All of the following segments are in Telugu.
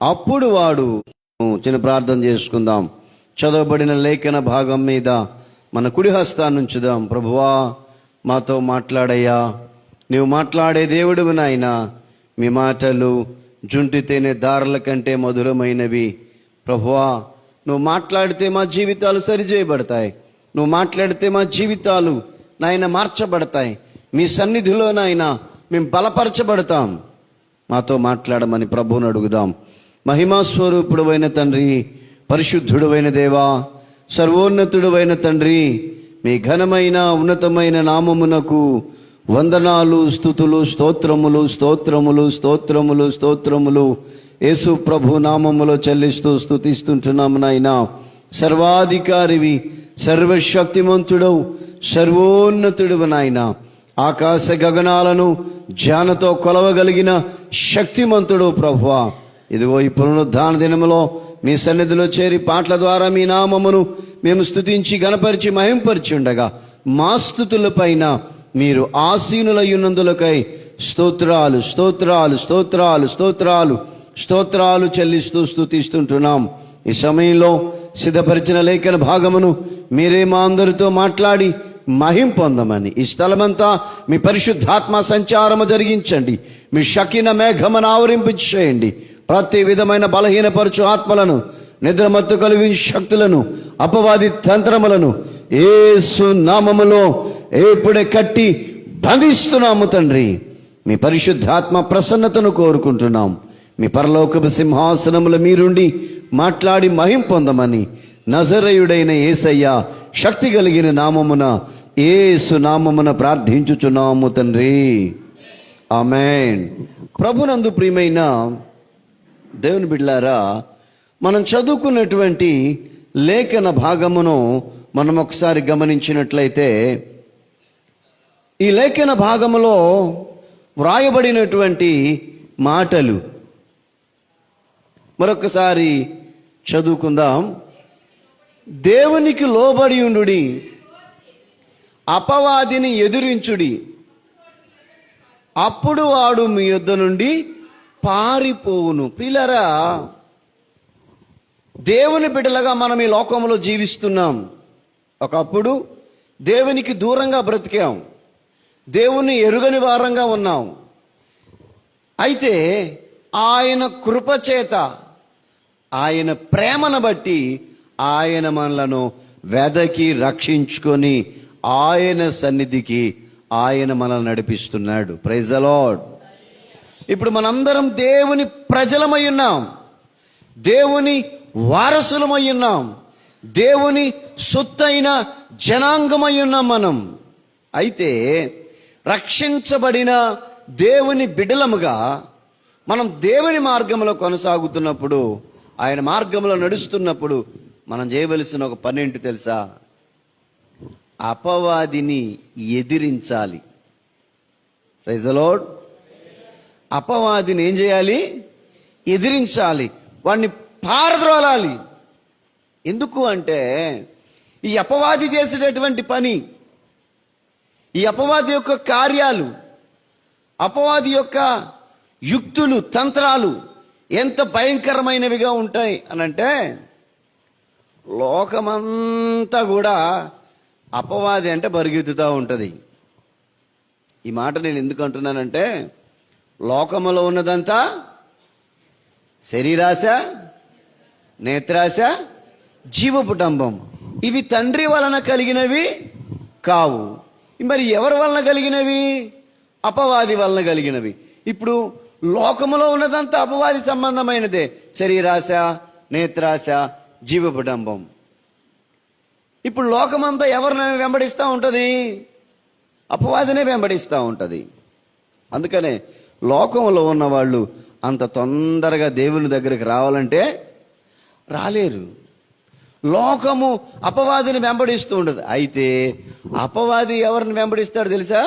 అప్పుడు వాడు. చిన్న ప్రార్థన చేసుకుందాం. చదవబడిన లేఖన భాగం మీద మన కుడి హస్తాన్ని ఉంచుదాం. ప్రభువా, మాతో మాట్లాడయ్యా. నీవు మాట్లాడే దేవుడివి నాయనా. మీ మాటలు జుంటి తేనె దారుల కంటే మధురమైనవి. ప్రభువా, నువ్వు మాట్లాడితే మా జీవితాలు సరిచేయబడతాయి. నువ్వు మాట్లాడితే మా జీవితాలు నాయన మార్చబడతాయి. మీ సన్నిధిలో నాయన మేము బలపరచబడతాం. మాతో మాట్లాడమని ప్రభువుని అడుగుదాం. మహిమా స్వరూపుడు అయిన తండ్రి, పరిశుద్ధుడు అయిన దేవా, సర్వోన్నతుడు అయిన తండ్రి, మీ ఘనమైన ఉన్నతమైన నామమునకు వందనాలు, స్తుతులు, స్తోత్రములు, స్తోత్రములు, స్తోత్రములు, స్తోత్రములు యేసు ప్రభు నామములో చెల్లిస్తూ స్తుతిస్తుంటున్నాము నాయనా. సర్వాధికారివి, సర్వశక్తిమంతుడవు, సర్వోన్నతుడు నాయన. ఆకాశ గగనాలను జ్ఞానతో కొలవగలిగిన శక్తిమంతుడు ప్రభువా. ఇదిగో ఈ పునరుద్ధాన దినములో మీ సన్నిధిలో చేరి పాటల ద్వారా మీ నామమును మేము స్తుతించి గణపరిచి మహింపరిచి ఉండగా మా స్తుతుల పైన మీరు ఆసీనులయ్యున్నందులకై స్తోత్రాలు, స్తోత్రాలు, స్తోత్రాలు, స్తోత్రాలు, స్తోత్రాలు చెల్లిస్తూ స్తుతిస్తుంటున్నాం. ఈ సమయంలో సిద్ధపరిచిన లేఖన భాగమును మీరే మా అందరితో మాట్లాడి మహిం పొందమని, ఈ స్థలమంతా మీ పరిశుద్ధాత్మ సంచారము జరిగించండి. మీ షకిన మేఘమును ఆవరింపచేయండి. ప్రతి విధమైన బలహీనపరచు ఆత్మలను, నిద్రమత్తు కలిగించు శక్తులను, అపవాది తంత్రములను యేసు నామములో ఇప్పుడే కట్టి బంధిస్తున్నాము తండ్రి. మీ పరిశుద్ధాత్మ ప్రసన్నతను కోరుకుంటున్నాం. మీ పరలోకపు సింహాసనముల మీరుండి మాట్లాడి మహిం పొందమని నజరేయుడైన యేసయ్య శక్తి కలిగిన నామమున, యేసు నామమున ప్రార్థించుచున్నాము తండ్రి. ఆమేన్. ప్రభునందు ప్రియమైన దేవుని బిడ్డలారా, మనం చదువుకున్నటువంటి లేఖన భాగమును మనం ఒకసారి గమనించినట్లయితే, ఈ లేఖన భాగములో వ్రాయబడినటువంటి మాటలు మరొకసారి చదువుకుందాం. దేవునికి లోబడి ఉండుడి, అపవాదిని ఎదిరించుడి, అప్పుడు వాడు మీ యొద్ద నుండి పారిపోవును. ప్రియులారా, దేవుని బిడ్డలుగా మనం ఈ లోకంలో జీవిస్తున్నాం. ఒకప్పుడు దేవునికి దూరంగా బ్రతికాం, దేవుని ఎరుగని వారంగా ఉన్నాం. అయితే ఆయన కృపచేత, ఆయన ప్రేమను బట్టి ఆయన మనలను వెదకి రక్షించుకొని ఆయన సన్నిధికి ఆయన మనల్ని నడిపిస్తున్నాడు. Praise the lord. ఇప్పుడు మనందరం దేవుని ప్రజలమై ఉన్నాం, దేవుని వారసులమై ఉన్నాం, దేవుని సొత్తైన జనాంగమై ఉన్నాం మనం. అయితే రక్షించబడిన దేవుని బిడ్డలముగా మనం దేవుని మార్గంలో కొనసాగుతున్నప్పుడు, ఆయన మార్గంలో నడుస్తున్నప్పుడు మనం చేయవలసిన ఒక పని ఏంటి తెలుసా? అపవాదిని ఎదిరించాలి. Praise the lord. అపవాదిని ఏం చేయాలి? ఎదిరించాలి, వాడిని పారద్రోలాలి. ఎందుకు అంటే, ఈ అపవాది చేసేటటువంటి పని, ఈ అపవాది యొక్క కార్యాలు, అపవాది యొక్క యుక్తులు, తంత్రాలు ఎంత భయంకరమైనవిగా ఉంటాయి అనంటే, లోకమంతా కూడా అపవాది అంటే పరిగెత్తుతూ ఉంటుంది. ఈ మాట నేను ఎందుకు అంటున్నానంటే, లోకములో ఉన్నదంతా శరీరాశ, నేత్రాశ, జీవపుటంబం. ఇవి తండ్రి వలన కలిగినవి కావు. మరి ఎవరి వలన కలిగినవి? అపవాది వలన కలిగినవి. ఇప్పుడు లోకములో ఉన్నదంతా అపవాది సంబంధమైనదే. శరీరాశ, నేత్రాశ, జీవపుటంబం. ఇప్పుడు లోకమంతా ఎవరిని వెంబడిస్తూ ఉంటుంది? అపవాదినే వెంబడిస్తూ ఉంటుంది. అందుకనే లోకంలో ఉన్న వాళ్ళు అంత తొందరగా దేవుని దగ్గరికి రావాలంటే రాలేరు. లోకము అపవాదిని వెంబడిస్తూ ఉండదు. అయితే అపవాది ఎవరిని వెంబడిస్తాడు తెలుసా?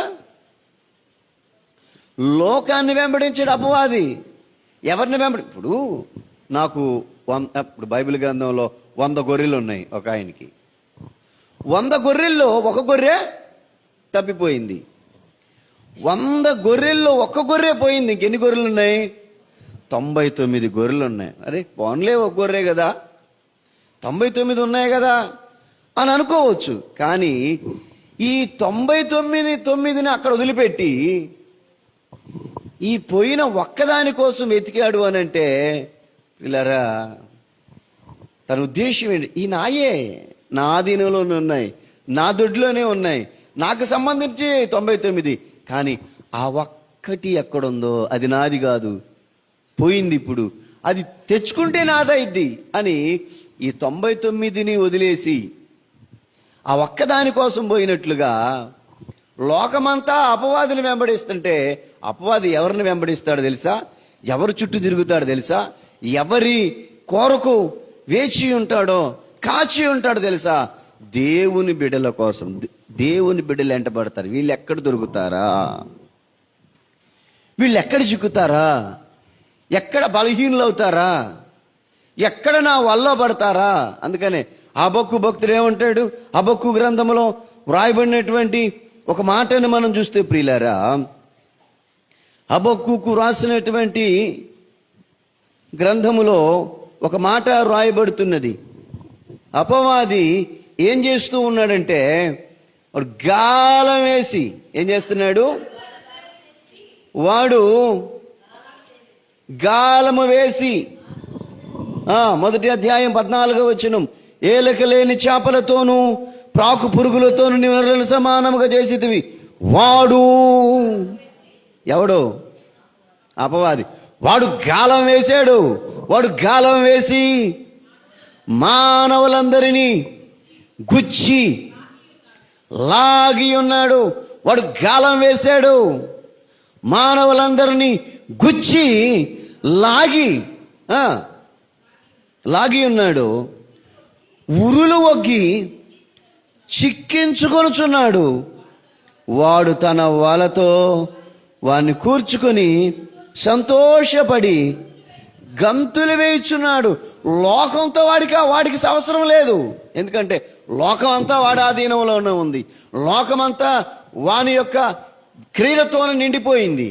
లోకాన్ని వెంబడించాడు అపవాది. ఎవరిని ఇప్పుడు నాకు ఇప్పుడు బైబిల్ గ్రంథంలో 100 గొర్రెలు ఉన్నాయి ఒక ఆయనకి. 100 గొర్రెల్లో ఒక గొర్రె తప్పిపోయింది. 100 గొర్రెల్లో ఒక్క గొర్రె పోయింది. ఇంకెన్ని గొర్రెలు ఉన్నాయి? 99 గొర్రెలు ఉన్నాయి. అరే పోన్లే ఒక గొర్రె కదా, 99 ఉన్నాయి కదా అని అనుకోవచ్చు. కానీ ఈ 99 అక్కడ వదిలిపెట్టి ఈ పోయిన ఒక్కదాని కోసం వెతికాడు అని అంటే పిల్లరా, తన ఉద్దేశం ఏంటి? ఈ నాయే నా ఆధీనంలోనే ఉన్నాయి, నా దొడ్లోనే ఉన్నాయి, నాకు సంబంధించి 99. కానీ ఆ ఒక్కటి ఎక్కడుందో అది నాది కాదు, పోయింది, ఇప్పుడు అది తెచ్చుకుంటే నాదైద్ది అని ఈ 99ని వదిలేసి ఆ ఒక్కదాని కోసం పోయినట్లుగా లోకమంతా అపవాదిని వెంబడిస్తుంటే అపవాది ఎవరిని వెంబడిస్తాడో తెలుసా? ఎవరు చుట్టూ తిరుగుతాడో తెలుసా? ఎవరి కొరకు వేచి ఉంటాడో, కాచి ఉంటాడో తెలుసా? దేవుని బిడ్డల కోసం. దేవుని బిడ్డలు వెంటబడతారు. వీళ్ళు ఎక్కడ దొరుకుతారా? వీళ్ళు ఎక్కడ చిక్కుతారా? ఎక్కడ బలహీనులు అవుతారా? ఎక్కడ నా వల్ల పడతారా? అందుకనే హబక్కు భక్తుడు ఏమంటాడు? హబక్కు గ్రంథంలో వ్రాయబడినటువంటి ఒక మాటను మనం చూస్తే ప్రియులారా, హబక్కుకు రాసినటువంటి గ్రంథములో ఒక మాట రాయబడుతున్నది. అపవాది ఏం చేస్తూ ఉన్నాడంటే వాడు గాలం వేసి ఏం చేస్తున్నాడు? వాడు గాలము వేసి మొదటి అధ్యాయం 14వ వచనం, ఏలక లేని చేపలతోనూ ప్రాకు పురుగులతోనూ నివరణ సమానముగా చేసేటివి. వాడు ఎవడు? అపవాది. వాడు గాలం వేశాడు. వాడు గాలం వేసి మానవులందరినీ గుచ్చి లాగి ఉన్నాడు. వాడు గాలం వేశాడు, మానవులందరినీ గుచ్చి లాగి ఉన్నాడు. ఉరులు ఒగ్గి చిక్కించుకొనుచున్నాడు. వాడు తన వలతో వాడిని కూర్చుకొని సంతోషపడి గంతులు వేయిచున్నాడు. లోకంతో వాడికి అవసరం లేదు. ఎందుకంటే లోకం అంతా వాడి ఆధీనంలోనే ఉంది. లోకమంతా వాని యొక్క క్రియలతోనే నిండిపోయింది.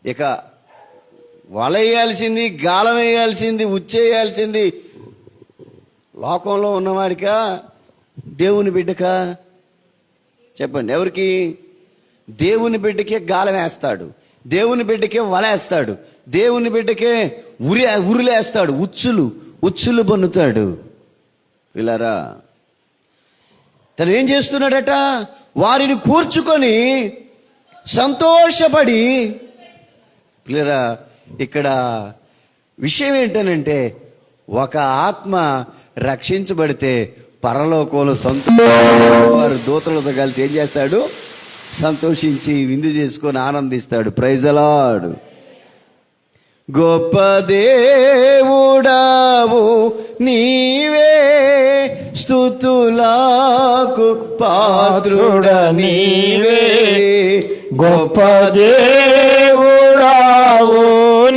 ఇక వల వేయాల్సింది, గాలం వేయాల్సింది, ఉచ్చేయాల్సింది లోకంలో ఉన్నవాడికా, దేవుని బిడ్డకా? చెప్పండి, ఎవరికి? దేవుని బిడ్డకే గాలం వేస్తాడు, దేవుని బిడ్డకే వలేస్తాడు, దేవుని బిడ్డకే ఉరులేస్తాడు, ఉచ్చులు బన్నుతాడు. పిల్లరా, తను ఏం చేస్తున్నాడట? వారిని కూర్చుకొని సంతోషపడి. పిల్లరా, ఇక్కడ విషయం ఏంటనంటే ఒక ఆత్మ రక్షించబడితే పరలోకంలో వారు దూతలతో కలిసి ఏం చేస్తాడు? సంతోషించి విందు చేసుకొని ఆనందిస్తాడు. Praise the lord. గొప్ప దేవుడవు నీవే, స్తుతులకు పాత్రుడ నీవే. గొప్ప దేవుడవు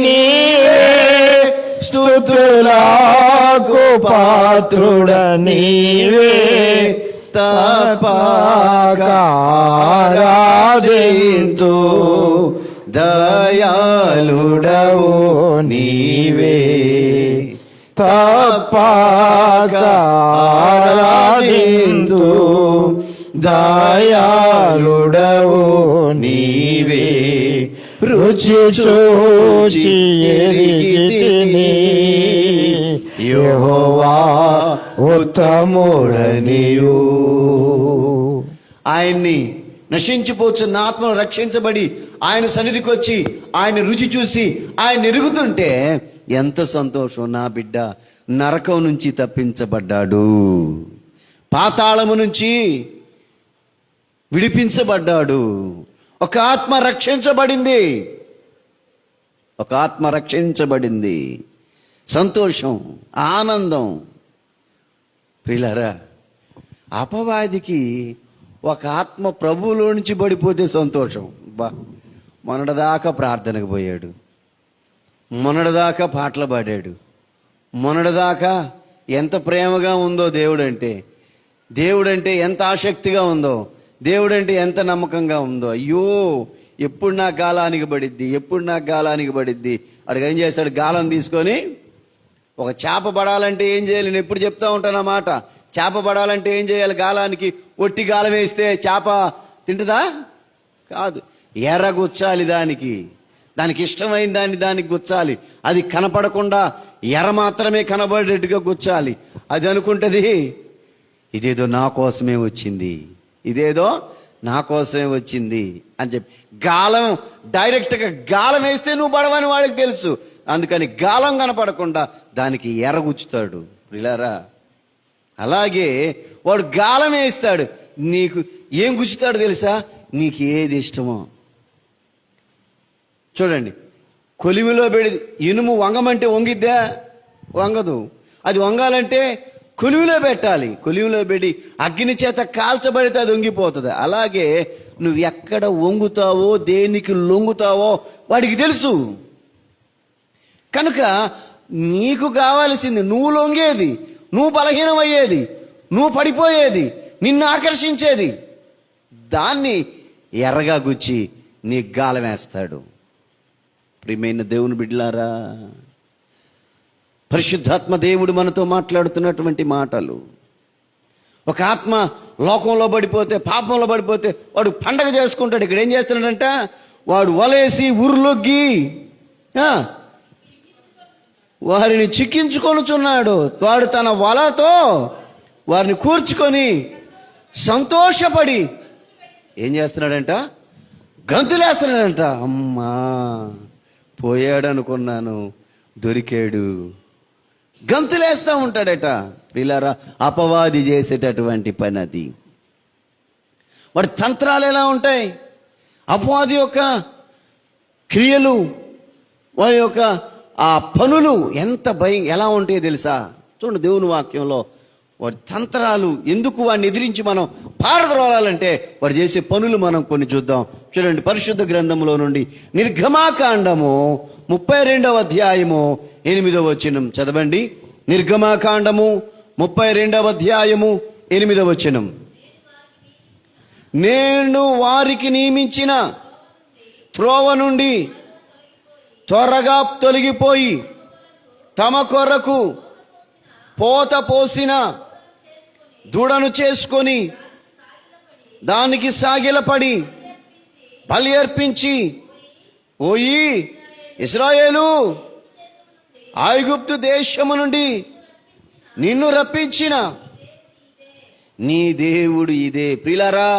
నీవే, స్తుతులకు పాత్రుడ నీవే. తపకారాధింతు దయాళుడవు నీవే. తపకారాధింతు దయాళుడవు నీవే. రుచి చూచి ఎరిగితిని యెహోవా ఉత్తముడనియు. ఆయన్ని నశించిపోతున్న ఆత్మను రక్షించబడి ఆయన సన్నిధికి వచ్చి ఆయన రుచి చూసి ఆయన ఎరుగుతుంటే ఎంత సంతోషం! నా బిడ్డ నరకం నుంచి తప్పించబడ్డాడు, పాతాళము నుంచి విడిపించబడ్డాడు. ఒక ఆత్మ రక్షించబడింది, ఒక ఆత్మ రక్షించబడింది. సంతోషం, ఆనందం. ప్రియులారా, అపవాదికి ఒక ఆత్మ ప్రభువులో నుంచి పడిపోతే సంతోషం. మొన్నటిదాకా ప్రార్థనకు పోయాడు, మొన్నటిదాకా పాటలు పాడాడు, మొన్నటిదాకా ఎంత ప్రేమగా ఉందో దేవుడంటే ఎంత ఆసక్తిగా ఉందో, దేవుడు అంటే ఎంత నమ్మకంగా ఉందో. అయ్యో ఎప్పుడు నా గాలానికి పడిద్ది, ఎప్పుడు నా గాలానికి పడిద్ది. అడిగి ఏం చేస్తాడు, గాలం తీసుకొని ఒక చేప పడాలంటే ఏం చేయాలి, నేను ఎప్పుడు చెప్తా ఉంటాను ఆ మాట. చేప పడాలంటే ఏం చేయాలి, గాలానికి ఒట్టి గాలం వేస్తే చేప తింటుందా? కాదు, ఎర్ర గుచ్చాలి, దానికి ఇష్టమైన దానికి గుచ్చాలి. అది కనపడకుండా ఎర్ర మాత్రమే కనబడేట్టుగా గుచ్చాలి. అది అనుకుంటది ఇదేదో నా కోసమే వచ్చింది, ఇదేదో నా కోసమే వచ్చింది అని చెప్పి గాలం డైరెక్ట్గా గాలం వేస్తే నువ్వు పడవని వాడికి తెలుసు. అందుకని గాలం కనపడకుండా దానికి ఎర్రగుచ్చుతాడు. ప్రియులారా, అలాగే వాడు గాలం వేస్తాడు, నీకు ఏం గుచ్చుతాడు తెలుసా? నీకు ఏది ఇష్టమో. చూడండి, కొలిమిలో పెడి ఇనుము వంగమంటే వంగిద్దా? వంగదు. అది వంగాలంటే కొలిమిలో పెట్టాలి. కొలిమిలో పెట్టి అగ్ని చేత కాల్చబడితే అది వంగిపోతుంది. అలాగే నువ్వు ఎక్కడ వంగుతావో, దేనికి లొంగుతావో వాడికి తెలుసు. కనుక నీకు కావాల్సింది నువ్వు లొంగేది, నువ్వు బలహీనమయ్యేది, నువ్వు పడిపోయేది, నిన్ను ఆకర్షించేది, దాన్ని ఎర్రగా గుచ్చి నీకు గాలం వేస్తాడు. ప్రియమైన దేవుని బిడ్డలారా, పరిశుద్ధాత్మ దేవుడు మనతో మాట్లాడుతున్నటువంటి మాటలు. ఒక ఆత్మ లోకంలో పడిపోతే, పాపంలో పడిపోతే వాడు పండగ చేసుకుంటాడు. ఇక్కడ ఏం చేస్తున్నాడంట, వాడు వలేసి ఉరులొగ్గి వారిని చిక్కించుకొనుచున్నాడు. వాడు తన వలతో వారిని కూర్చుకొని సంతోషపడి ఏం చేస్తున్నాడంట, గంతులేస్తున్నాడంట. అమ్మా పోయాడు అనుకున్నాను, దొరికాడు. గంతులేస్తూ ఉంటాడట. పిల్లరా, అపవాది చేసేటటువంటి పని అది. వాడి తంత్రాలు ఎలా ఉంటాయి, అపవాది యొక్క క్రియలు, వాడి యొక్క ఆ పనులు ఎంత ఎలా ఉంటాయో తెలుసా? చూడండి, దేవుని వాక్యంలో వాడి తంత్రాలు ఎందుకు వాడిని ఎదిరించి మనం పారద్రోలాలంటే వాడు చేసే పనులు మనం కొన్ని చూద్దాం. చూడండి, పరిశుద్ధ గ్రంథంలో నుండి నిర్గమాకాండము 32వ అధ్యాయము 8వ వచనం చదవండి. నిర్గమాకాండము 32వ అధ్యాయము 8వ వచనం. నేను వారికి నియమించిన త్రోవ నుండి త్వరగా తొలగిపోయి తమ కొరకు పోత పోసిన దూడను చేసుకొని దానికి సాగిలపడి బలి అర్పించి, ఓయి ఇశ్రాయేలు, ఐగుప్తు దేశము నుండి నిన్ను రప్పించిన నీ దేవుడు ఇదే. ప్రియులారా,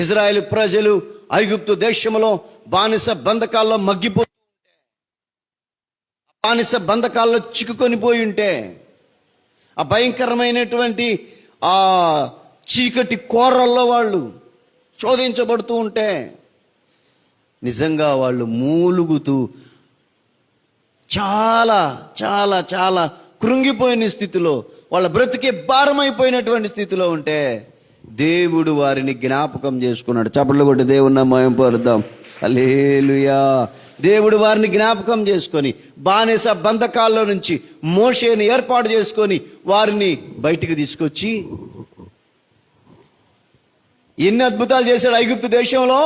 ఇజ్రాయేలు ప్రజలు ఐగుప్తు దేశంలో బానిస బంధకాల్లో మగ్గిపోతూ ఉంటే, బానిస బంధకాల్లో చిక్కుకొని పోయి ఉంటే, ఆ భయంకరమైనటువంటి ఆ చీకటి కోరల్లో వాళ్ళు శోధించబడుతూ ఉంటే, నిజంగా వాళ్ళు మూలుగుతూ చాలా చాలా చాలా కృంగిపోయిన స్థితిలో, వాళ్ళ బ్రతికే భారమైపోయినటువంటి స్థితిలో ఉంటే దేవుడు వారిని జ్ఞాపకం చేసుకున్నాడు. చప్పట్లు కొట్టి దేవుని మహిమ పరుద్దాం. హల్లెలూయా. దేవుడు వారిని జ్ఞాపకం చేసుకొని బానిస బంధకాల్లో నుంచి మోషేని ఏర్పాటు చేసుకొని వారిని బయటికి తీసుకొచ్చి ఎన్ని అద్భుతాలు చేశాడు ఐగుప్తు దేశంలో.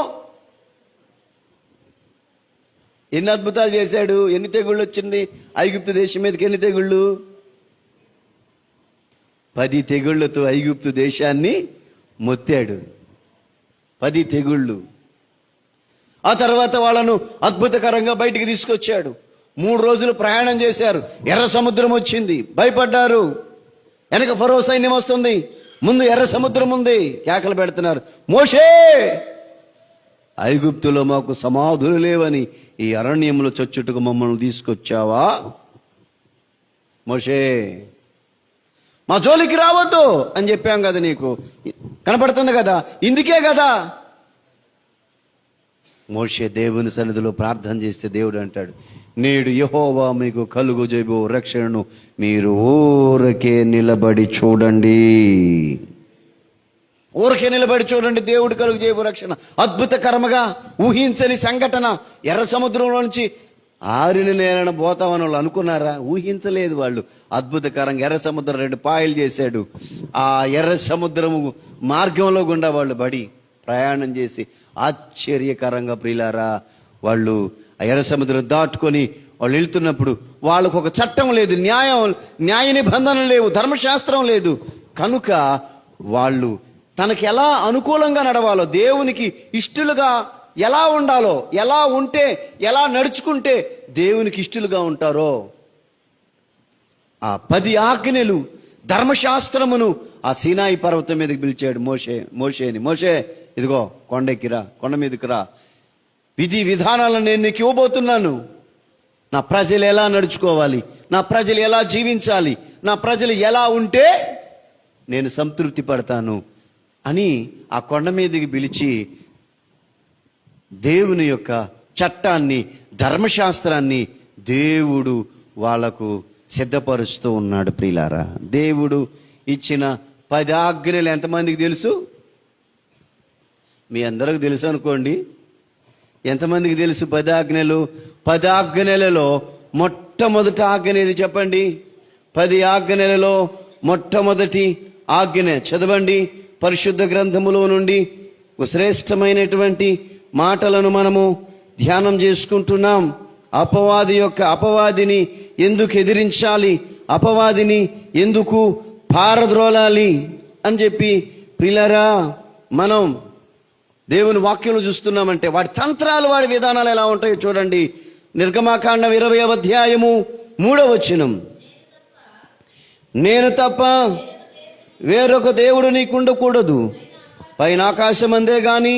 ఎన్ని అద్భుతాలు చేశాడు. ఎన్ని తెగుళ్ళు వచ్చింది ఐగుప్తు దేశం మీదకి? ఎన్ని తెగుళ్ళు? 10 తెగుళ్లతో ఐగుప్తు దేశాన్ని మొత్తాడు. 10 తెగుళ్ళు. ఆ తర్వాత వాళ్ళను అద్భుతకరంగా బయటికి తీసుకొచ్చాడు. 3 రోజులు ప్రయాణం చేశారు. ఎర్ర సముద్రం వచ్చింది, భయపడ్డారు. వెనక ఫరో సైన్యం వస్తుంది, ముందు ఎర్ర సముద్రం ఉంది. కేకలు పెడుతున్నారు, మోషే, ఐగుప్తులో మాకు సమాధులు లేవని ఈ అరణ్యంలో చచ్చుటకు మమ్మల్ని తీసుకొచ్చావా? మోషే, మా జోలికి రావద్దు అని చెప్పాం కదా, నీకు కనపడుతుంది కదా, ఇందుకే కదా. మోషే దేవుని సన్నిధిలో ప్రార్థన చేస్తే దేవుడు అంటాడు, నేడు యెహోవా మీకు కలుగజేయబో రక్షణను మీరు ఊరకే నిలబడి చూడండి. ఊరకే నిలబడి చూడండి, దేవుడు కలుగజేయబో రక్షణ. అద్భుతకరముగా ఊహించని సంఘటన. ఎర్ర సముద్రంలో నుంచి ఆరిన నేలన పోతామని వాళ్ళు అనుకున్నారా? ఊహించలేదు వాళ్ళు. అద్భుతకరంగా ఎర్ర సముద్రం 2 పాయలు చేశాడు. ఆ ఎర్ర సముద్రము మార్గంలో గుండా వాళ్ళు పడి ప్రయాణం చేసి ఆశ్చర్యకరంగా ప్రియులారా వాళ్ళు ఆ ఎర్ర సముద్రం దాటుకొని వాళ్ళు వెళ్తున్నప్పుడు వాళ్ళకు ఒక చట్టం లేదు, న్యాయ నిబంధనలు లేవు, ధర్మశాస్త్రం లేదు. కనుక వాళ్ళు తనకి ఎలా అనుకూలంగా నడవాలో, దేవునికి ఇష్టలుగా ఎలా ఉండాలో, ఎలా ఉంటే, ఎలా నడుచుకుంటే దేవునికి ఇష్టలుగా ఉంటారో ఆ 10 ఆజ్ఞలు ధర్మశాస్త్రమును ఆ సీనాయి పర్వతం మీదకి పిలిచాడు మోషేని. మోషే, ఇదిగో కొండెక్కిరా, కొండ మీదకి రా, విధి విధానాలను నేను నీకు ఇవ్వబోతున్నాను. నా ప్రజలు ఎలా నడుచుకోవాలి, నా ప్రజలు ఎలా జీవించాలి, నా ప్రజలు ఎలా ఉంటే నేను సంతృప్తి పడతాను అని ఆ కొండ మీదకి పిలిచి దేవుని యొక్క చట్టాన్ని, ధర్మశాస్త్రాన్ని దేవుడు వాళ్లకు సిద్ధపరుస్తూ ఉన్నాడు. ప్రియులారా, దేవుడు ఇచ్చిన 10 ఆజ్ఞలు ఎంతమందికి తెలుసు? మీ అందరికి తెలుసు అనుకోండి. ఎంతమందికి తెలుసు 10 ఆజ్ఞలు? 10 ఆజ్ఞలలో మొట్టమొదటి ఆజ్ఞ ఏది చెప్పండి? 10 ఆజ్ఞలలో మొట్టమొదటి ఆజ్ఞ చదవండి. పరిశుద్ధ గ్రంథములో నుండి శ్రేష్టమైనటువంటి మాటలను మనము ధ్యానం చేసుకుంటున్నాం. అపవాదిని ఎందుకు ఎదిరించాలి, అపవాదిని ఎందుకు పారద్రోలాలి అని చెప్పి ప్రియులారా మనం దేవుని వాక్యంలో చూస్తున్నామంటే వాడి తంత్రాలు, వాడి విధానాలు ఎలా ఉంటాయో చూడండి. నిర్గమాకాండం 20వ అధ్యాయము 3వ వచనం. నేను తప్ప వేరొక దేవుడు నీకుండకూడదు, పైన ఆకాశం అందే గాని,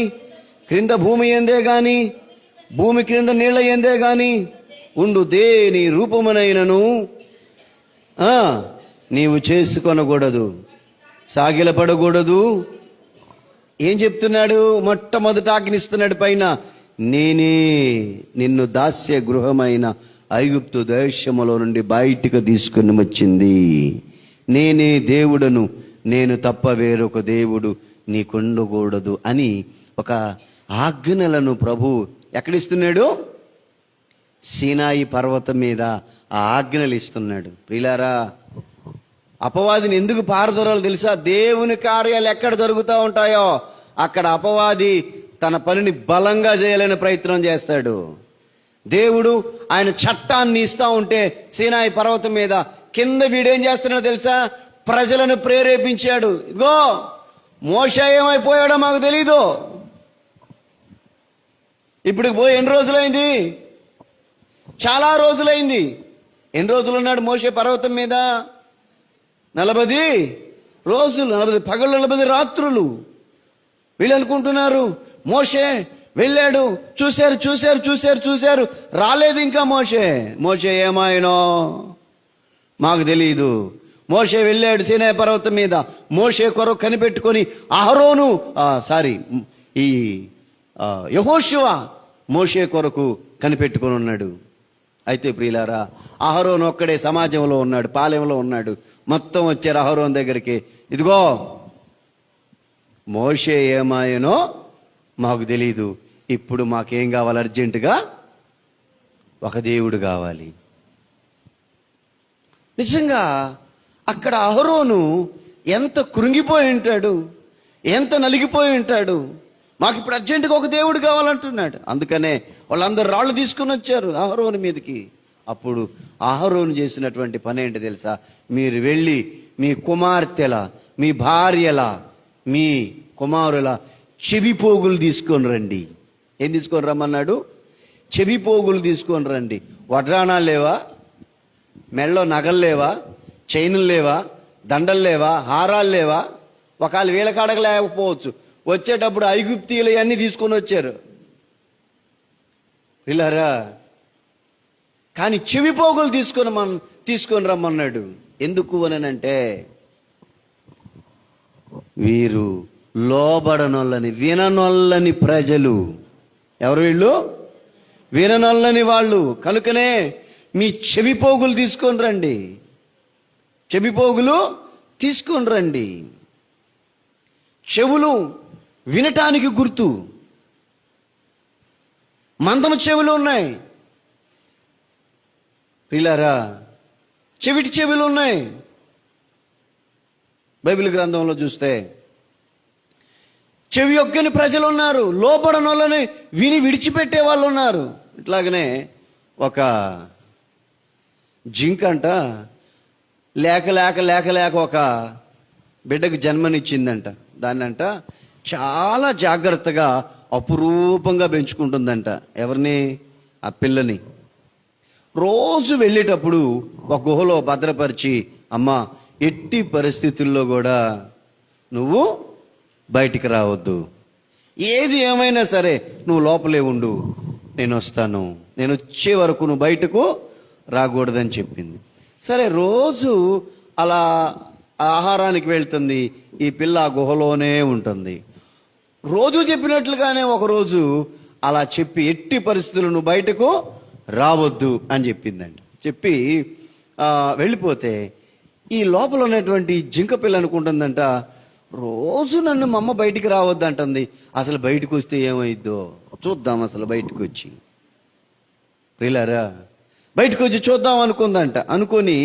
క్రింద భూమి ఎందే గాని, భూమి క్రింద నీళ్ల ఎందే గాని ఉండు దేని రూపమునైనను నీవు చేసుకొనకూడదు, సాగిలపడకూడదు. ఏం చెప్తున్నాడు? మొట్టమొదట ఆజ్ఞిస్తున్నాడు పైన, నేనే నిన్ను దాస్య గృహమైన ఐగుప్తు దేశములో నుండి బయటికి తీసుకుని వచ్చింది, నేనే దేవుడను, నేను తప్ప వేరొక దేవుడు నీకుండకూడదు అని ఒక ఆజ్ఞలను ప్రభు ఎక్కడిస్తున్నాడు? సీనాయి పర్వతం మీద ఆ ఆజ్ఞలు ఇస్తున్నాడు. ప్రియులారా, అపవాదిని ఎందుకు పారదోరాలో తెలుసా? దేవుని కార్యాలు ఎక్కడ జరుగుతూ ఉంటాయో అక్కడ అపవాది తన పనిని బలంగా చేయాలని ప్రయత్నం చేస్తాడు. దేవుడు ఆయన చట్టాన్ని ఇస్తా ఉంటే సీనాయి పర్వతం మీద కింద వీడేం చేస్తున్నాడో తెలుసా? ప్రజలను ప్రేరేపించాడు. ఇదిగో మోషే ఏమైపోయాడో మాకు తెలీదు. ఇప్పుడు పోయి ఎన్ని రోజులైంది? చాలా రోజులైంది. ఎన్ని రోజులు ఉన్నాడు మోషే పర్వతం మీద? 40 రోజులు, 40 పగళ్ళు, 40 రాత్రులు. వీళ్ళు అనుకుంటున్నారు మోషే వెళ్ళాడు, చూశారు, రాలేదు ఇంకా మోషే ఏమాయనో మాకు తెలియదు. మోషే వెళ్ళాడు సీనాయి పర్వతం మీద, మోషే కొరకు కనిపెట్టుకొని యెహోషువ మోషే కొరకు కనిపెట్టుకొని ఉన్నాడు. అయితే ప్రియులారా, అహరోను ఒక్కడే సమాజంలో ఉన్నాడు, పాలెంలో ఉన్నాడు. మొత్తం వచ్చారు అహరోను దగ్గరికి. ఇదిగో మోషే ఏమాయనో మాకు తెలీదు, ఇప్పుడు మాకేం కావాలి? అర్జెంటుగా ఒక దేవుడు కావాలి. నిజంగా అక్కడ అహరోను ఎంత కృంగిపోయి ఉంటాడు, ఎంత నలిగిపోయి ఉంటాడు. మాకు ఇప్పుడు అర్జెంటుగా ఒక దేవుడు కావాలంటున్నాడు. అందుకనే వాళ్ళందరూ రాళ్ళు తీసుకుని వచ్చారు అహరోను మీదకి. అప్పుడు అహరోను చేసినటువంటి పని ఏంటి తెలుసా? మీరు వెళ్ళి మీ కుమార్తెల, మీ భార్యల, మీ కుమారుల చెవి పోగులు తీసుకొని రండి. ఏం తీసుకొని రమ్మన్నాడు? చెవి పోగులు తీసుకొని రండి. వడ్రాణాలు లేవా? మెళ్ళో నగలు లేవా? చైనులు లేవా? దండలు లేవా? హారాలు లేవా? ఒకవేళ వీళ్ళ కాడకు లేకపోవచ్చు. వచ్చేటప్పుడు ఐగుప్తీయులు అన్నీ తీసుకొని వచ్చారు వీళ్ళారా. కానీ చెవి పోగులు తీసుకొని రమ్మన్నాడు. ఎందుకు అనంటే వీరు లోబడనొల్లని, విననొల్లని ప్రజలు. ఎవరు వీళ్ళు? విననొల్లని వాళ్ళు. కనుకనే మీ చెవి పోగులు తీసుకొని రండి, చెవి పోగులు తీసుకొని రండి. చెవులు వినటానికి గుర్తు. మందము చెవులు ఉన్నాయి ప్రియులారా, చెవిటి చెవులు ఉన్నాయి. బైబిల్ గ్రంథంలో చూస్తే చెవి యొక్కని ప్రజలు ఉన్నారు, లోపడని వాళ్ళని విని విడిచిపెట్టే వాళ్ళు ఉన్నారు. ఇట్లాగనే ఒక జింకంట లేక లేక లేక లేక ఒక బిడ్డకు జన్మనిచ్చిందంట. దాన్నంట చాలా జాగ్రత్తగా అపురూపంగా పెంచుకుంటుందంట. ఎవరిని? ఆ పిల్లని. రోజు వెళ్ళేటప్పుడు ఒక గుహలో భద్రపరిచి, అమ్మా ఎట్టి పరిస్థితుల్లో కూడా నువ్వు బయటికి రావద్దు, ఏది ఏమైనా సరే నువ్వు లోపలే ఉండు, నేను వస్తాను, నేను వచ్చే వరకు నువ్వు బయటకు రాకూడదని చెప్పింది. సరే, రోజు అలా ఆహారానికి వెళ్తుంది. ఈ పిల్ల ఆ గుహలోనే ఉంటుంది. రోజు చెప్పినట్లుగానే ఒకరోజు అలా చెప్పి ఎట్టి పరిస్థితులు నువ్వు బయటకు రావద్దు అని చెప్పిందండి. చెప్పి వెళ్ళిపోతే ఈ లోపల ఉన్నటువంటి జింక పిల్ల అనుకుంటుందంట, రోజు నన్ను మా అమ్మ బయటికి రావద్దు అంటుంది, అసలు బయటకు వస్తే ఏమైద్దో చూద్దాం, అసలు బయటకు వచ్చి ప్రియులారా బయటకు వచ్చి చూద్దాం అనుకుందంట. అనుకొని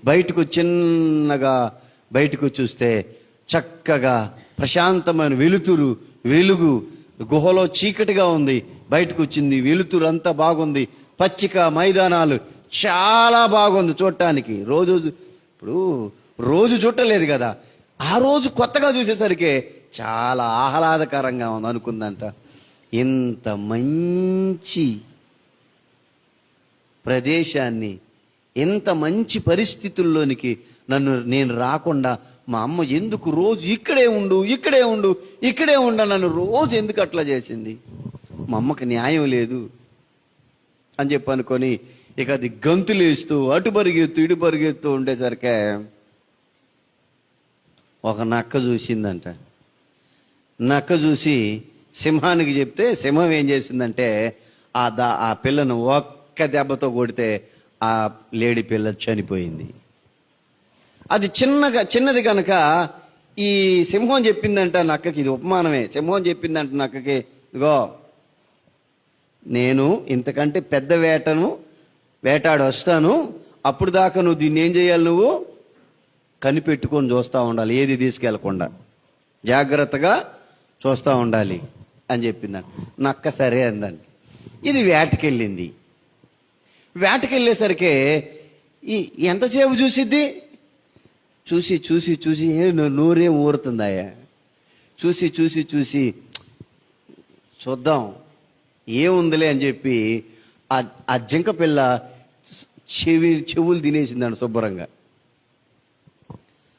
బయటకు చిన్నగా బయటకు చూస్తే చక్కగా ప్రశాంతమైన వెలుగు, గుహలో చీకటిగా ఉంది. బయటకు వచ్చింది, వెలుతురు అంతా బాగుంది, పచ్చిక మైదానాలు చాలా బాగుంది చూడటానికి. రోజు చూడలేదు కదా, ఆ రోజు కొత్తగా చూసేసరికి చాలా ఆహ్లాదకరంగా ఉంది అనుకుందంట. ఇంత మంచి ప్రదేశాన్ని, ఎంత మంచి పరిస్థితుల్లోనికి నేను రాకుండా మా అమ్మ ఎందుకు రోజు ఇక్కడే ఉండు నన్ను రోజు ఎందుకు అట్లా చేసింది? మా అమ్మకి న్యాయం లేదు అని చెప్పి అనుకొని ఇక అది గంతులేస్తూ అటు ఇటు పరిగెత్తూ ఉండేసరికే ఒక నక్క చూసిందంట. నక్క చూసి సింహానికి చెప్తే సింహం ఏం చేసిందంటే ఆ పిల్లను ఒక్క దెబ్బతో కొడితే ఆ లేడి పిల్ల చనిపోయింది. అది చిన్నది కనుక ఈ సింహం చెప్పిందంట నక్కకి, ఇది ఉపమానమే. సింహం చెప్పిందంట నక్కకి, ఇదిగో నేను ఇంతకంటే పెద్ద వేటాడి వస్తాను, అప్పుడు దాకా నువ్వు దీన్ని ఏం చేయాలి, నువ్వు కనిపెట్టుకొని చూస్తూ ఉండాలి, ఏది తీసుకెళ్లకుండా జాగ్రత్తగా చూస్తూ ఉండాలి అని చెప్పిందంట. నక్క సరే అందండి. ఇది వేటకెళ్ళింది. వేటకెళ్ళేసరికి ఎంతసేపు చూసిద్ది, చూసి నోరేం ఊరుతుందాయా, చూసి చూద్దాం ఏముందిలే అని చెప్పి ఆ జింక పిల్ల చెవులు తినేసిందండి శుభ్రంగా.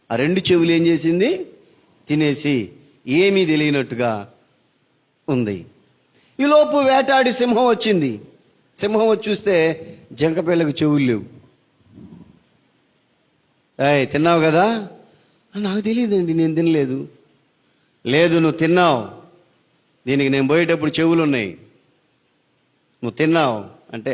ఆ రెండు చెవులు ఏం చేసింది, తినేసి ఏమీ తెలియనట్టుగా ఉంది. ఈలోపు వేటాడి సింహం వచ్చింది. సింహం వచ్చి చూస్తే జింక పిల్లకు చెవులు లేవు. తిన్నావు కదా? నాకు తెలియదండి, నేను తినలేదు. లేదు, నువ్వు తిన్నావు, దీనికి నేను పోయేటప్పుడు చెవులు ఉన్నాయి, నువ్వు తిన్నావు అంటే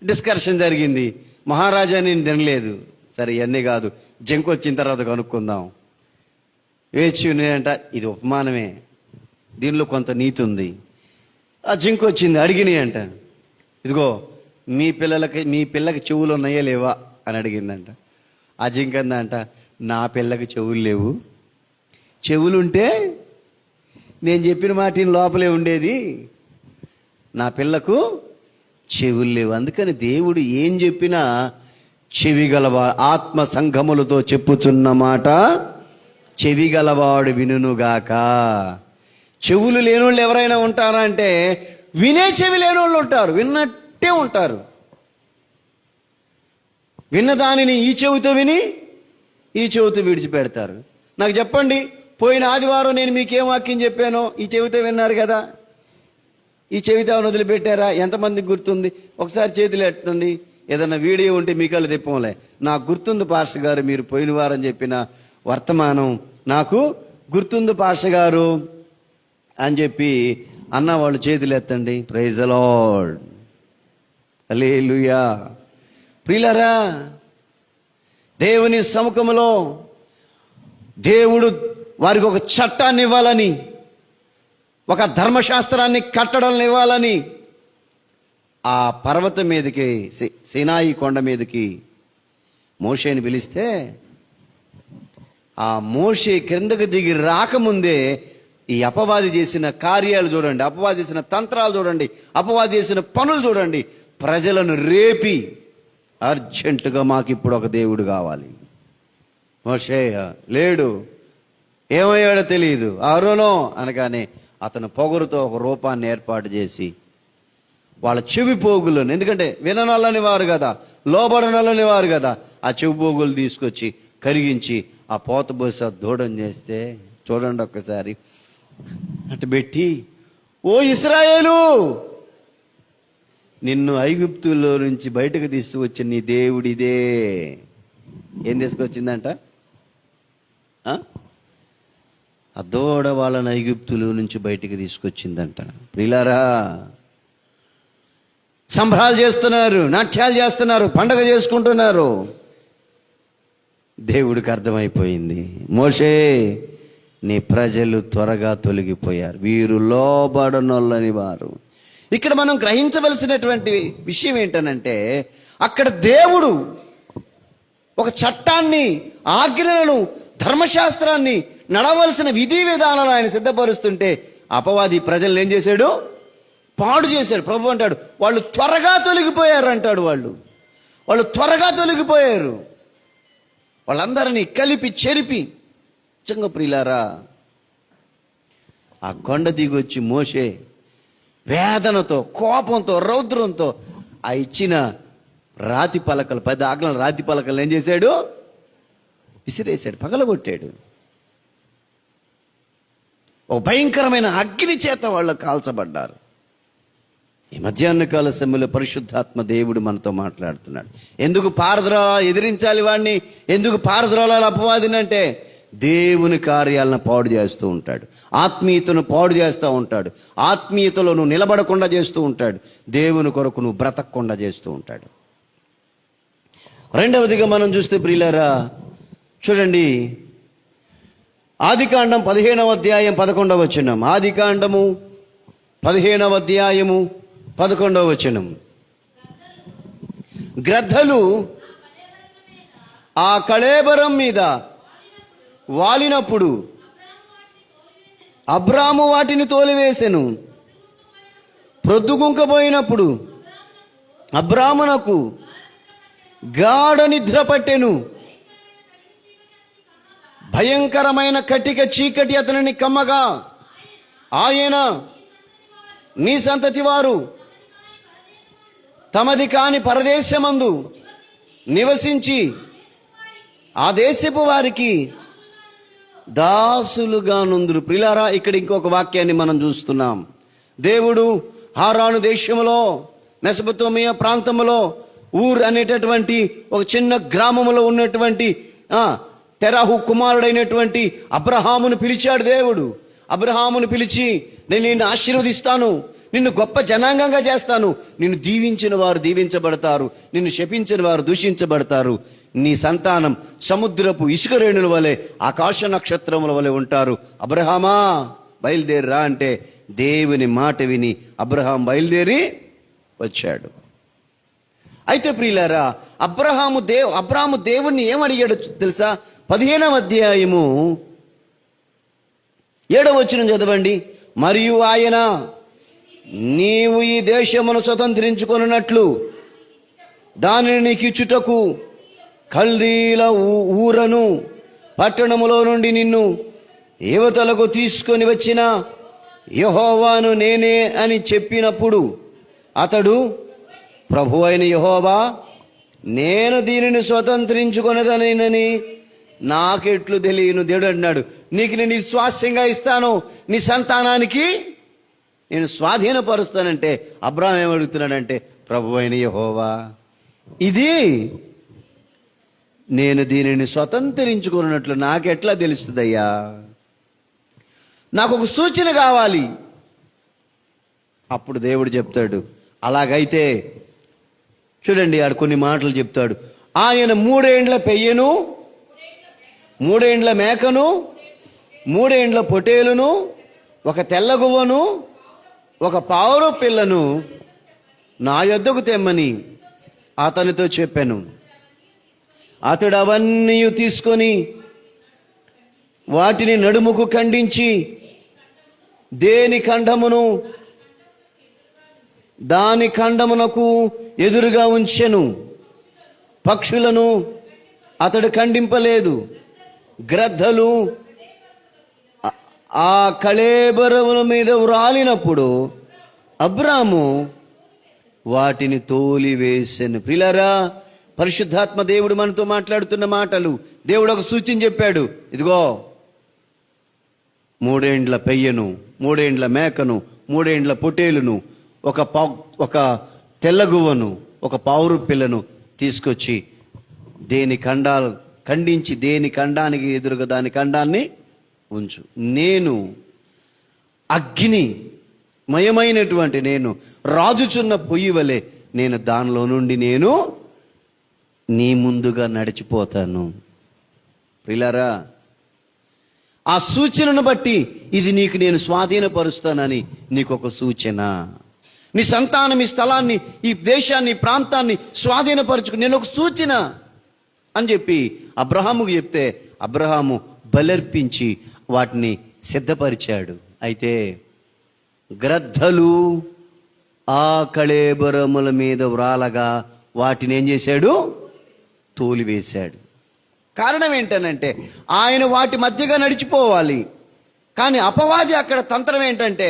డిస్కషన్ జరిగింది. మహారాజా నేను తినలేదు. సరే, ఇవన్నీ కాదు, జింక వచ్చిన తర్వాత కనుక్కుందాం. వేచి నేనంట, ఇది ఉపమానమే, దీనిలో కొంత నీతి ఉంది. ఆ జింక వచ్చింది, అడిగినాయి అంట, ఇదిగో మీ పిల్లకి చెవులు ఉన్నాయా లేవా అని అడిగిందంట. ఆ జింక అందంట, నా పిల్లకి చెవులు లేవు, చెవులుంటే నేను చెప్పిన మాట లోపలే ఉండేది, నా పిల్లకు చెవులు లేవు. అందుకని దేవుడు ఏం చెప్పినా చెవిగలవాడు, ఆత్మ సంఘములతో చెప్పుచున్న మాట చెవిగలవాడు వినుగాక. చెవులు లేనోళ్ళు ఎవరైనా ఉంటారా అంటే వినే చెవి లేనోళ్ళు ఉంటారు, విన్నట్టే ఉంటారు. విన్న దానిని ఈ చెవితో విని ఈ చెవితో విడిచిపెడతారు. నాకు చెప్పండి, పోయిన ఆదివారం నేను మీకేం వాక్యం చెప్పానో ఈ చెవితో విన్నారు కదా, ఈ చెవితో వదిలిపెట్టారా? ఎంతమందికి గుర్తుంది? ఒకసారి చేతులు ఎత్తండి. ఏదన్నా వీడియో ఉంటే మీకల్లా తిప్పంలే. నాకు గుర్తుంది పాస్టర్ గారు, మీరు పోయిన వారం చెప్పిన వర్తమానం నాకు గుర్తుంది పాస్టర్ గారు అని చెప్పి అన్న వాళ్ళు చేతులు ఎత్తండి. ప్రైజ్ ది లార్డ్, హల్లెలూయా. ప్రియులారా, దేవుని సముఖంలో దేవుడు వారికి ఒక చట్టాన్ని ఇవ్వాలని, ఒక ధర్మశాస్త్రాన్ని కట్టడం ఇవ్వాలని ఆ పర్వతం మీదకి, సీనాయి కొండ మీదకి మోషేని పిలిస్తే ఆ మోషే క్రిందకు దిగి రాకముందే ఈ అపవాది చేసిన కార్యాలు చూడండి, అపవాది చేసిన తంత్రాలు చూడండి, అపవాది చేసిన పనులు చూడండి. ప్రజలను రేపి అర్జెంటుగా మాకు ఇప్పుడు ఒక దేవుడు కావాలి. మోషే లేడు, ఏమయ్యాడో తెలియదు. అహరోను అనగానే అతను పొగరుతో ఒక రూపాన్ని ఏర్పాటు చేసి వాళ్ళ చెవి పోగులను, ఎందుకంటే విననొల్లని వారు కదా, లోబడనొల్లని వారు కదా, ఆ చెవి పోగులు తీసుకొచ్చి కరిగించి ఆ పోత బోస దూడం చేస్తే చూడండి ఒక్కసారి అటు పెట్టి, ఓ ఇశ్రాయేలు, నిన్ను ఐగుప్తులో నుంచి బయటకు తీసుకువచ్చిన నీ దేవుడిదే. ఏం తీసుకొచ్చిందంట? ఆ దూడ వాళ్ళని ఐగుప్తులో నుంచి బయటికి తీసుకొచ్చిందంట. ప్రియులారా, సంబరాలు చేస్తున్నారు, నాట్యాలు చేస్తున్నారు, పండగ చేసుకుంటున్నారు. దేవుడికి అర్థమైపోయింది, మోషే నీ ప్రజలు త్వరగా తొలగిపోయారు, వీరు లోబడనొల్లని వారు. ఇక్కడ మనం గ్రహించవలసినటువంటి విషయం ఏంటనంటే, అక్కడ దేవుడు ఒక చట్టాన్ని, ఆజ్ఞలను, ధర్మశాస్త్రాన్ని, నడవలసిన విధి విధానాలు ఆయన సిద్ధపరుస్తుంటే అపవాది ప్రజల్ని ఏం చేశాడు? పాడు చేశాడు. ప్రభు అంటాడు, వాళ్ళు త్వరగా తొలగిపోయారు అంటాడు. వాళ్ళు త్వరగా తొలగిపోయారు. వాళ్ళందరినీ కలిపి చెరిపి, నిజంగా ప్రియులారా, ఆ కొండ దిగొచ్చి మోషే వేదనతో, కోపంతో, రౌద్రంతో ఆ ఇచ్చిన రాతి పలకలు, 10 ఆజ్ఞల రాతి పలకలు ఏం చేశాడు? విసిరేశాడు, పగలగొట్టాడు. ఒక భయంకరమైన అగ్ని చేత వాళ్ళు కాల్చబడ్డారు. ఈ మధ్యాహ్నకాల సమయంలో పరిశుద్ధాత్మ దేవుడు మనతో మాట్లాడుతున్నాడు. ఎందుకు ఎదిరించాలి వాడిని, ఎందుకు పారద్రోలాలి అపవాదిని అంటే, దేవుని కార్యాలను పాడు చేస్తూ ఉంటాడు, ఆత్మీయతను పాడు చేస్తూ ఉంటాడు, ఆత్మీయతలో నువ్వు నిలబడకుండా చేస్తూ ఉంటాడు, దేవుని కొరకు నువ్వు బ్రతకకుండా చేస్తూ ఉంటాడు. రెండవదిగా మనం చూస్తే ప్రియులారా, చూడండి, ఆదికాండం 15వ అధ్యాయం 11వ వచనం. ఆదికాండము 15వ అధ్యాయము 11వ వచనం. గ్రద్దలు ఆ కళేబరం మీద వాలినప్పుడు అబ్రాము వాటిని తోలివేసెను. ప్రొద్దుగుంకపోయినప్పుడు అబ్రామునకు గాఢ నిద్ర పట్టెను. భయంకరమైన కటిక చీకటి అతనిని కమ్మగా, ఆయన నీ సంతతి వారు తమది కాని పరదేశమందు నివసించి ఆ దేశపు వారికి దాసులుగా నుందురు. ప్రియులారా, ఇక్కడ ఇంకొక వాక్యాన్ని మనం చూస్తున్నాం. దేవుడు హారాను దేశంలో, మెసొపొతామియా ప్రాంతంలో, ఊర్ అనేటటువంటి ఒక చిన్న గ్రామంలో ఉన్నటువంటి తెరాహు కుమారుడైనటువంటి అబ్రహామును పిలిచాడు. దేవుడు అబ్రహామును పిలిచి, నేను నిన్ను ఆశీర్వదిస్తాను, నిన్ను గొప్ప జనాంగంగా చేస్తాను, నిన్ను దీవించిన వారు దీవించబడతారు, నిన్ను శపించిన వారు దూషించబడతారు, నీ సంతానం సముద్రపు ఇసుక రేణుల వలె, ఆకాశ నక్షత్రముల వలె ఉంటారు. అబ్రహామా బయలుదేరిరా అంటే దేవుని మాట విని అబ్రహాం బయలుదేరి వచ్చాడు. అయితే ప్రియులారా, అబ్రహాము దేవుణ్ణి ఏమడిగాడు తెలుసా? 15వ అధ్యాయము 7వ వచనం చదవండి. మరియు ఆయన, నీవు ఈ దేశమును స్వతంత్రించుకొనున్నట్లు దానిని నీకు ఇచ్చుటకు కల్దీల ఊరను పట్టణములో నుండి నిన్ను యువతలకు తీసుకొని వచ్చిన యెహోవాను నేనే అని చెప్పినప్పుడు అతడు, ప్రభు అయిన యెహోవా, నేను దీనిని స్వతంత్రించుకొనదనని నాకెట్లు తెలియను. దేవుడు అన్నాడు, నీకు నేను స్వాస్యంగా ఇస్తాను, నీ సంతానానికి నేను స్వాధీనపరుస్తానంటే అబ్రాహాం ఏమడుగుతున్నాడంటే, ప్రభు అయిన యెహోవా, ఇది నేను దీనిని స్వతంత్రించుకున్నట్లు నాకెట్లా తెలుస్తుందయ్యా? నాకు ఒక సూచన కావాలి. అప్పుడు దేవుడు చెప్తాడు, అలాగైతే చూడండి, ఆడు కొన్ని మాటలు చెప్తాడు. ఆయన 3 ఏండ్ల పెయ్యను, 3 ఏండ్ల మేకను, 3 ఏండ్ల పొటేలును, ఒక తెల్లగువ్వను, ఒక పావుర పిల్లను నా యొద్దకు తెమ్మని అతనితో చెప్పాను. అతడు అవన్నీ తీసుకొని వాటిని నడుముకు ఖండించి దేని ఖండమును దాని ఖండమునకు ఎదురుగా ఉంచెను. పక్షులను అతడు ఖండింపలేదు. గ్రద్దలు ఆ కళేబరముల మీద వ్రాలినప్పుడు అబ్రాము వాటిని తోలివేసెను. ప్రియులారా, పరిశుద్ధాత్మ దేవుడు మనతో మాట్లాడుతున్న మాటలు. దేవుడు ఒక సూచన చెప్పాడు. ఇదిగో 3 ఏండ్ల పెయ్యను, 3 ఏండ్ల మేకను, 3 ఏండ్ల పొట్టేలును, ఒక తెల్లగువ్వను, ఒక పావురు పిల్లను తీసుకొచ్చి ఖండించి దేని ఖండానికి ఎదురుగా దాని ఖండాన్ని ఉంచు. నేను అగ్ని మయమైనటువంటి నేను రాజుచున్న పొయ్యి వలె నేను దానిలో నుండి నేను నీ ముందుగా నడిచిపోతాను. ప్రియులారా, ఆ సూచనను బట్టి ఇది నీకు నేను స్వాధీనపరుస్తానని నీకు ఒక సూచన. నీ సంతానం ఈ స్థలాన్ని, ఈ దేశాన్ని, ఈ ప్రాంతాన్ని స్వాధీనపరచుకు నేను ఒక సూచన అని చెప్పి అబ్రహాముకు చెప్తే అబ్రహాము బలర్పించి వాటిని సిద్ధపరిచాడు. అయితే గ్రద్దలు ఆ కళేబరముల మీద వ్రాలగా వాటిని ఏం చేశాడు? తోలివేశాడు. కారణం ఏంటనంటే ఆయన వాటి మధ్యగా నడిచిపోవాలి. కానీ అపవాది అక్కడ తంత్రం ఏంటంటే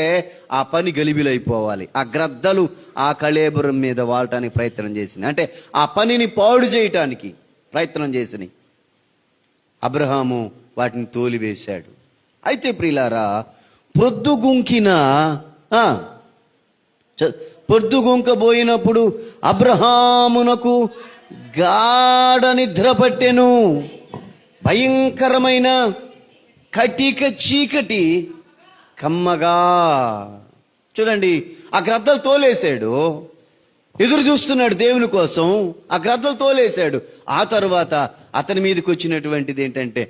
ఆ పని గలిబిలైపోవాలి. ఆ గ్రద్దలు ఆ కళేబరం మీద వాడటానికి ప్రయత్నం చేసింది. అంటే ఆ పనిని పాడు చేయటానికి ప్రయత్నం చేసినాయి. అబ్రహాము వాటిని తోలివేశాడు. అయితే ప్రియులారా, పొద్దుగుంకబోయినప్పుడు అబ్రహామునకు గాఢ నిద్ర పట్టెను. భయంకరమైన కటిక చీకటి కమ్మగా. చూడండి, ఆ గ్రద్దలు తోలేశాడు. ఎదురు చూస్తున్నాడు దేవుని కోసం. ఆ గ్రద్దలు తోలేశాడు. ఆ తరువాత అతని మీదకి వచ్చినటువంటిది ఏంటంటే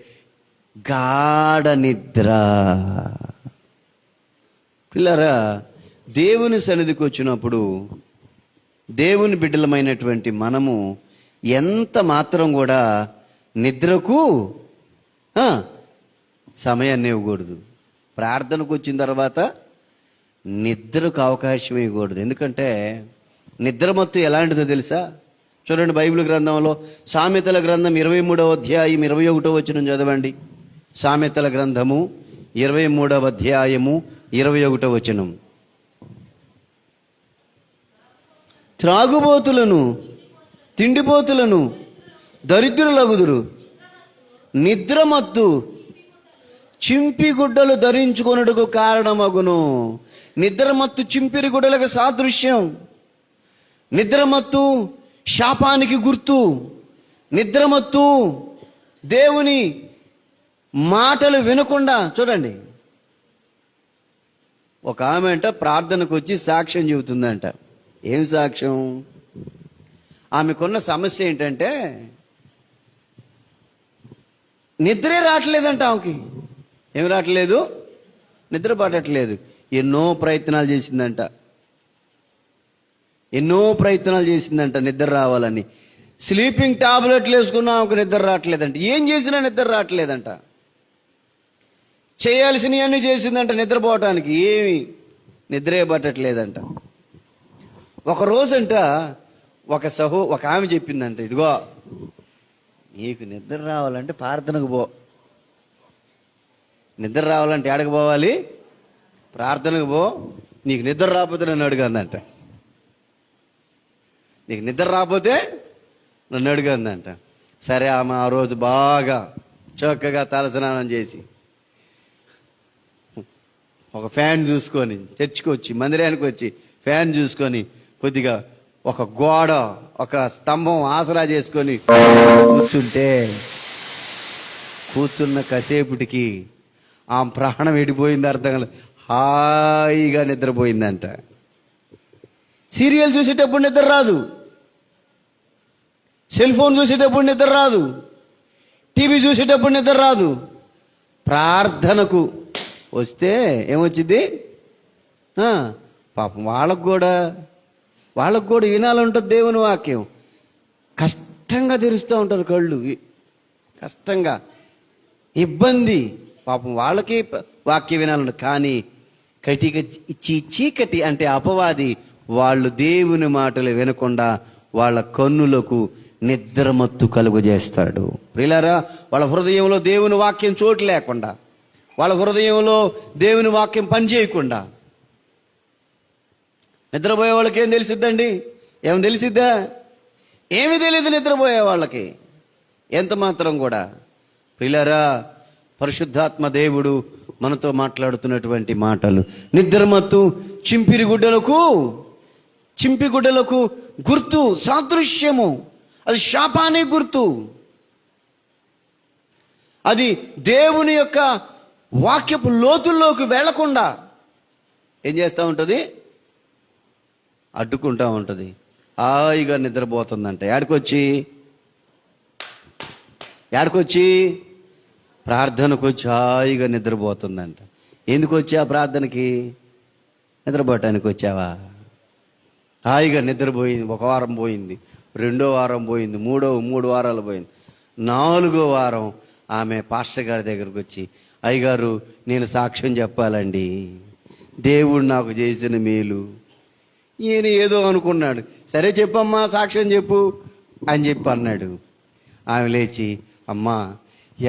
గాఢ నిద్ర. పిల్లరా, దేవుని సన్నిధికి వచ్చినప్పుడు దేవుని బిడ్డలమైనటువంటి మనము ఎంత మాత్రం కూడా నిద్రకు సమయాన్ని ఇవ్వకూడదు. ప్రార్థనకు వచ్చిన తర్వాత నిద్రకు అవకాశం ఇవ్వకూడదు. ఎందుకంటే నిద్రమత్తు ఎలాంటిదో తెలుసా? చూడండి, బైబిల్ గ్రంథంలో సామెతల గ్రంథం 23వ అధ్యాయం 21వ వచనం చదవండి. సామెతల గ్రంథము 23వ అధ్యాయము 21వ వచనం. త్రాగుబోతులను, తిండిపోతులను దరిద్రులగుదురు. నిద్రమత్తు చింపి గుడ్డలు ధరించుకొనుటకు కారణమగును. నిద్రమత్తు చింపిరి గుడ్డలకు సాదృశ్యం. నిద్రమత్తు శాపానికి గుర్తు. నిద్రమత్తు దేవుని మాటలు వినకుండా. చూడండి, ఒక ఆమె అంట ప్రార్థనకు వచ్చి సాక్ష్యం చెబుతుందంట. ఏం సాక్ష్యం? ఆమెకున్న సమస్య ఏంటంటే నిద్రే రావట్లేదంట. ఆమెకి ఏం రావట్లేదు? నిద్ర పట్టట్లేదు. ఎన్నో ప్రయత్నాలు చేసిందంట నిద్ర రావాలని. స్లీపింగ్ టాబ్లెట్లు వేసుకున్నా ఆమెకు నిద్ర రావట్లేదంట. ఏం చేసినా నిద్ర రావట్లేదంట. చేయాల్సినవన్నీ చేసిందంట నిద్రపోవటానికి. ఏమి నిద్రే పట్టట్లేదంట. ఒక రోజంట ఒక ఆమె చెప్పిందంట, ఇదిగో నీకు నిద్ర రావాలంటే ప్రార్థనకు పో. నిద్ర రావాలంటే ఎక్కడికి పోవాలి? ప్రార్థనకు పో. నీకు నిద్ర రాకపోతే నన్ను అడుగందంట. నీకు నిద్ర రాకపోతే నన్ను అడుగందంట. సరే, ఆమె ఆ రోజు బాగా చక్కగా తలస్నానం చేసి ఒక ఫ్యాన్ చూసుకొని చర్చికి వచ్చి, మందిరానికి వచ్చి ఫ్యాన్ చూసుకొని కొద్దిగా ఒక గోడ, ఒక స్తంభం ఆసరా చేసుకొని కూర్చున్న కాసేపటికి ఆ ప్రాణం ఎడిపోయింది. అర్థం కాలేదు. హాయిగా నిద్రపోయిందంట. సీరియల్ చూసేటప్పుడు నిద్ర రాదు. సెల్ ఫోన్ చూసేటప్పుడు నిద్ర రాదు. టీవీ చూసేటప్పుడు నిద్ర రాదు. ప్రార్థనకు వస్తే ఏమొచ్చింది? పాపం వాళ్ళకు కూడా వినాలంటుంది దేవుని వాక్యం. కష్టంగా తెరుస్తూ ఉంటారు కళ్ళు. కష్టంగా, ఇబ్బంది. పాపం వాళ్ళకి వాక్యం వినాలంటుంది. కటిక చీకటి అంటే అపవాది. వాళ్ళు దేవుని మాటలు వినకుండా వాళ్ళ కన్నులకు నిద్రమత్తు కలుగజేస్తాడు. ప్రియులారా, వాళ్ళ హృదయంలో దేవుని వాక్యం చోటు లేకుండా, వాళ్ళ హృదయంలో దేవుని వాక్యం పనిచేయకుండా నిద్రపోయే వాళ్ళకి ఏం తెలిసిద్దండి? ఏం తెలిసిద్దా? ఏమీ తెలియదు నిద్రపోయే వాళ్ళకి ఎంత మాత్రం కూడా. ప్రియులారా, పరిశుద్ధాత్మ దేవుడు మనతో మాట్లాడుతున్నటువంటి మాటలు, నిద్రమత్తు చింపిగుడ్డలకు గుర్తు, సాదృశ్యము. అది శాపానికి గుర్తు. అది దేవుని యొక్క వాక్యపు లోతుల్లోకి వెళ్లకుండా ఏం చేస్తూ ఉంటుంది? అడ్డుకుంటా ఉంటుంది. హాయిగా నిద్రపోతుందంట. ఏడకొచ్చి ప్రార్థనకు వచ్చి హాయిగా నిద్రపోతుందంట. ఎందుకు వచ్చా ప్రార్థనకి? నిద్రపోవటానికి వచ్చావా? హాయిగా నిద్రపోయింది. 1 వారం పోయింది, 2వ వారం పోయింది, 3 వారాలు పోయింది. 4వ వారం ఆమె పాస్టర్ గారి దగ్గరకు వచ్చి, అయ్యగారు నేను సాక్ష్యం చెప్పాలండి, దేవుడు నాకు చేసిన మేలు. ఈయన ఏదో అనుకున్నాడు. సరే చెప్పమ్మా, సాక్ష్యం చెప్పు అని చెప్పి అన్నాడు. ఆమె లేచి, అమ్మా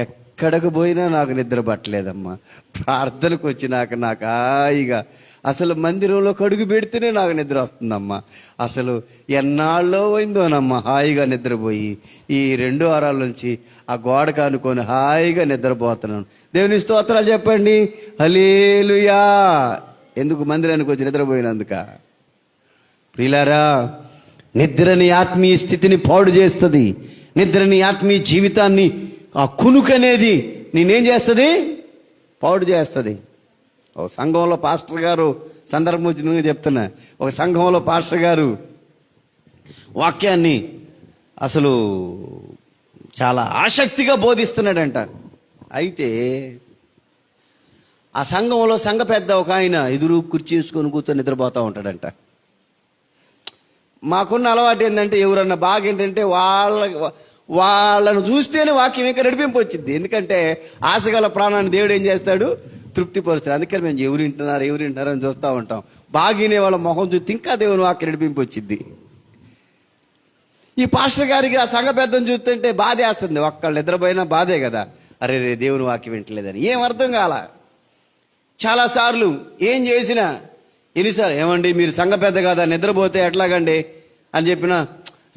ఎక్కడికి పోయినా నాకు నిద్ర పట్టలేదమ్మా, ప్రార్థనకు వచ్చినాక నాకు హాయిగా అసలు మందిరంలో కడుగు పెడితేనే నాకు నిద్ర వస్తుందమ్మా. అసలు ఎన్నాళ్ళో పోయిందోనమ్మా హాయిగా నిద్రపోయి ఈ 2 వారాల నుంచి ఆ గోడ కానుకొని హాయిగా నిద్రపోతున్నాను. దేవుని స్తోత్రాలు చెప్పండి. హల్లెలూయా. ఎందుకు? మందిరానికి వచ్చి నిద్రపోయినందుక. ప్రియులారా, నిద్రని ఆత్మీయ స్థితిని పాడు చేస్తుంది. నిద్రని ఆత్మీయ జీవితాన్ని, ఆ కునుకనేది నేనేం చేస్తుంది? పాడు చేస్తుంది. ఒక సంఘంలో పాస్టర్ గారు, సందర్భం వచ్చి చెప్తున్నా, ఒక సంఘంలో పాస్టర్ గారు వాక్యాన్ని అసలు చాలా ఆసక్తిగా బోధిస్తున్నాడంట. అయితే ఆ సంఘంలో సంఘ పెద్ద ఒక ఆయన ఎదురు కుర్చీ వేసుకొని కూర్చొని నిద్రపోతూ ఉంటాడంట. మాకున్న అలవాటు ఏంటంటే, ఎవరన్నా బాగా ఏంటంటే వాళ్ళను చూస్తేనే వాక్యం ఇంకా నడిపింపు వచ్చింది. ఎందుకంటే ఆశగల ప్రాణాన్ని దేవుడు ఏం చేస్తాడు? తృప్తిపరుస్తాడు. అందుకని మేము ఎవరు వింటున్నారు అని చూస్తూ ఉంటాం. బాగినే వాళ్ళ మొహం చూస్తే ఇంకా దేవుని వాక్యం నడిపింపు వచ్చింది. ఈ పాస్టర్ గారికి ఆ సంఘ పెద్దను చూస్తుంటే బాధేస్తుంది. ఒక్కళ్ళు నిద్రపోయినా బాధే కదా, అరే రే దేవుని వాక్యం వింటలేదని. ఏం అర్థం కాల. చాలాసార్లు ఏం చేసినా, ఎన్నిసార్లు ఏమండి మీరు సంఘ పెద్ద కదా, నిద్రపోతే ఎట్లాగండి అని చెప్పినా,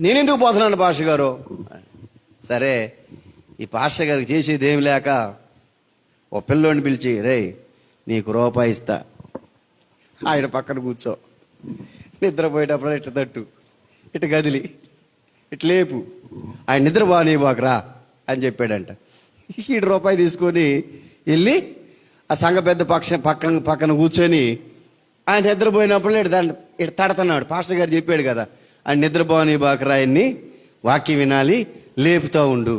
నేనెందుకు పోతున్నాను పాస్టర్ గారు. సరే, ఈ పాస్టర్ గారికి చేసేది ఏమి లేక ఓ పిల్లోని పిలిచి, రే నీకు రూపాయి ఇస్తా, ఆయన పక్కన కూర్చో, నిద్రపోయేటప్పుడు ఇట్ట తట్టు, ఇటు గదిలి, ఇటు లేపు, ఆయన నిద్ర బాగానేబాకరా అని చెప్పాడంట. ఈడు రూపాయి తీసుకొని వెళ్ళి ఆ సంఘ పెద్ద పక్కన కూర్చొని ఆయన నిద్రపోయినప్పుడు ఇటు తడుతున్నాడు. పాస్టర్ గారు చెప్పాడు కదా, ఆయన నిద్రపోనిబాకరా, ఆయన్ని వాక్యం వినాలి, లేపుతూ ఉండు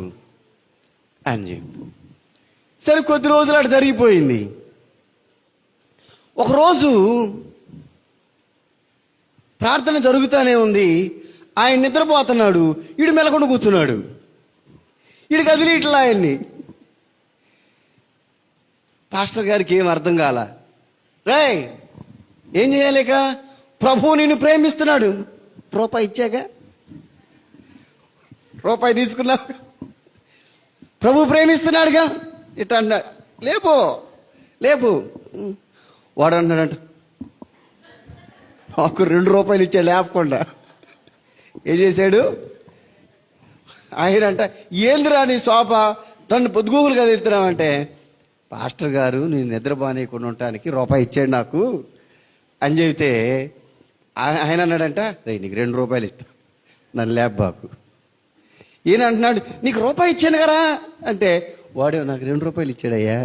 అని చెప్పి. సరే, కొద్ది రోజులు అటు జరిగిపోయింది. ఒకరోజు ప్రార్థన జరుగుతూనే ఉంది, ఆయన నిద్రపోతున్నాడు, ఈడు మెలకుండా కూర్చున్నాడు. ఈడు కదిలి ఇట్లా ఆయన్ని. పాస్టర్ గారికి ఏం అర్థం కాల. రేయ్ ఏం చేయాలిక? ప్రభువు నిన్ను ప్రేమిస్తున్నాడు. రూపాయి ఇచ్చాగా, రూపాయి తీసుకున్నావు, ప్రభు ప్రేమిస్తున్నాడుగా, ఇట్లా అన్నాడు. లేపు. వాడు అన్నాడంట, నాకు 2 రూపాయలు ఇచ్చాడు లేపకుండా. ఏం చేశాడు ఆయన అంట, ఏందిరా నీ శోభ, నన్ను పొద్దుగూగులు కలిగిస్తున్నామంటే, పాస్టర్ గారు నేను నిద్ర బానేయకుండా ఉండటానికి రూపాయి ఇచ్చాడు నాకు అని చెబితే ఆయన అన్నాడంట, రే నీకు 2 రూపాయలు ఇస్తా, నన్ను లేబ్బాకు. ఈయన అంటున్నాడు, నీకు రూపాయి ఇచ్చాను కదా అంటే, వాడు నాకు 2 రూపాయలు ఇచ్చాడయ్యా.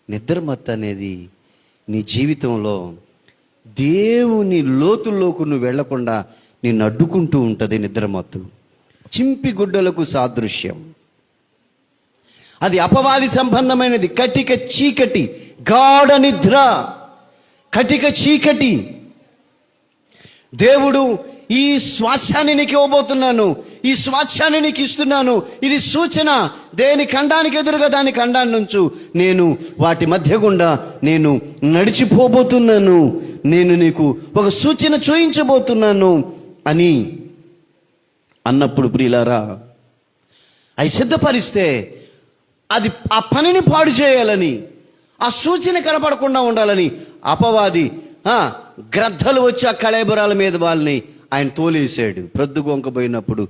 నిద్రమత్తు అనేది నీ జీవితంలో దేవుని లోతుల్లోకి నువ్వు వెళ్లకుండా నిన్ను అడ్డుకుంటూ ఉంటుంది. నిద్రమత్తు చింపి గుడ్డలకు సాదృశ్యం. అది అపవాది సంబంధమైనది. కటిక చీకటి, గాఢ నిద్ర, కటిక చీకటి. దేవుడు ఈ స్వాస్థ్యాన్ని నీకు ఇవ్వబోతున్నాను, ఈ స్వాస్థ్యాన్ని నీకు ఇస్తున్నాను, ఇది సూచన. దేని ఖండానికి ఎదురుగా దాని ఖండాన్ని ఉంచు, నేను వాటి మధ్య గుండా నేను నడిచిపోబోతున్నాను, నేను నీకు ఒక సూచన చూయించబోతున్నాను అని అన్నప్పుడు ప్రియులారా, అవి సిద్ధపరిస్తే అది ఆ పనిని పాడు చేయాలని, ఆ సూచన కనపడకుండా ఉండాలని అపవాది గ్రద్దలు వచ్చి ఆ కళేబరాల మీద వాళ్ళని ఆయన తోలేసాడు. ప్రొద్దు గొంకపోయినప్పుడు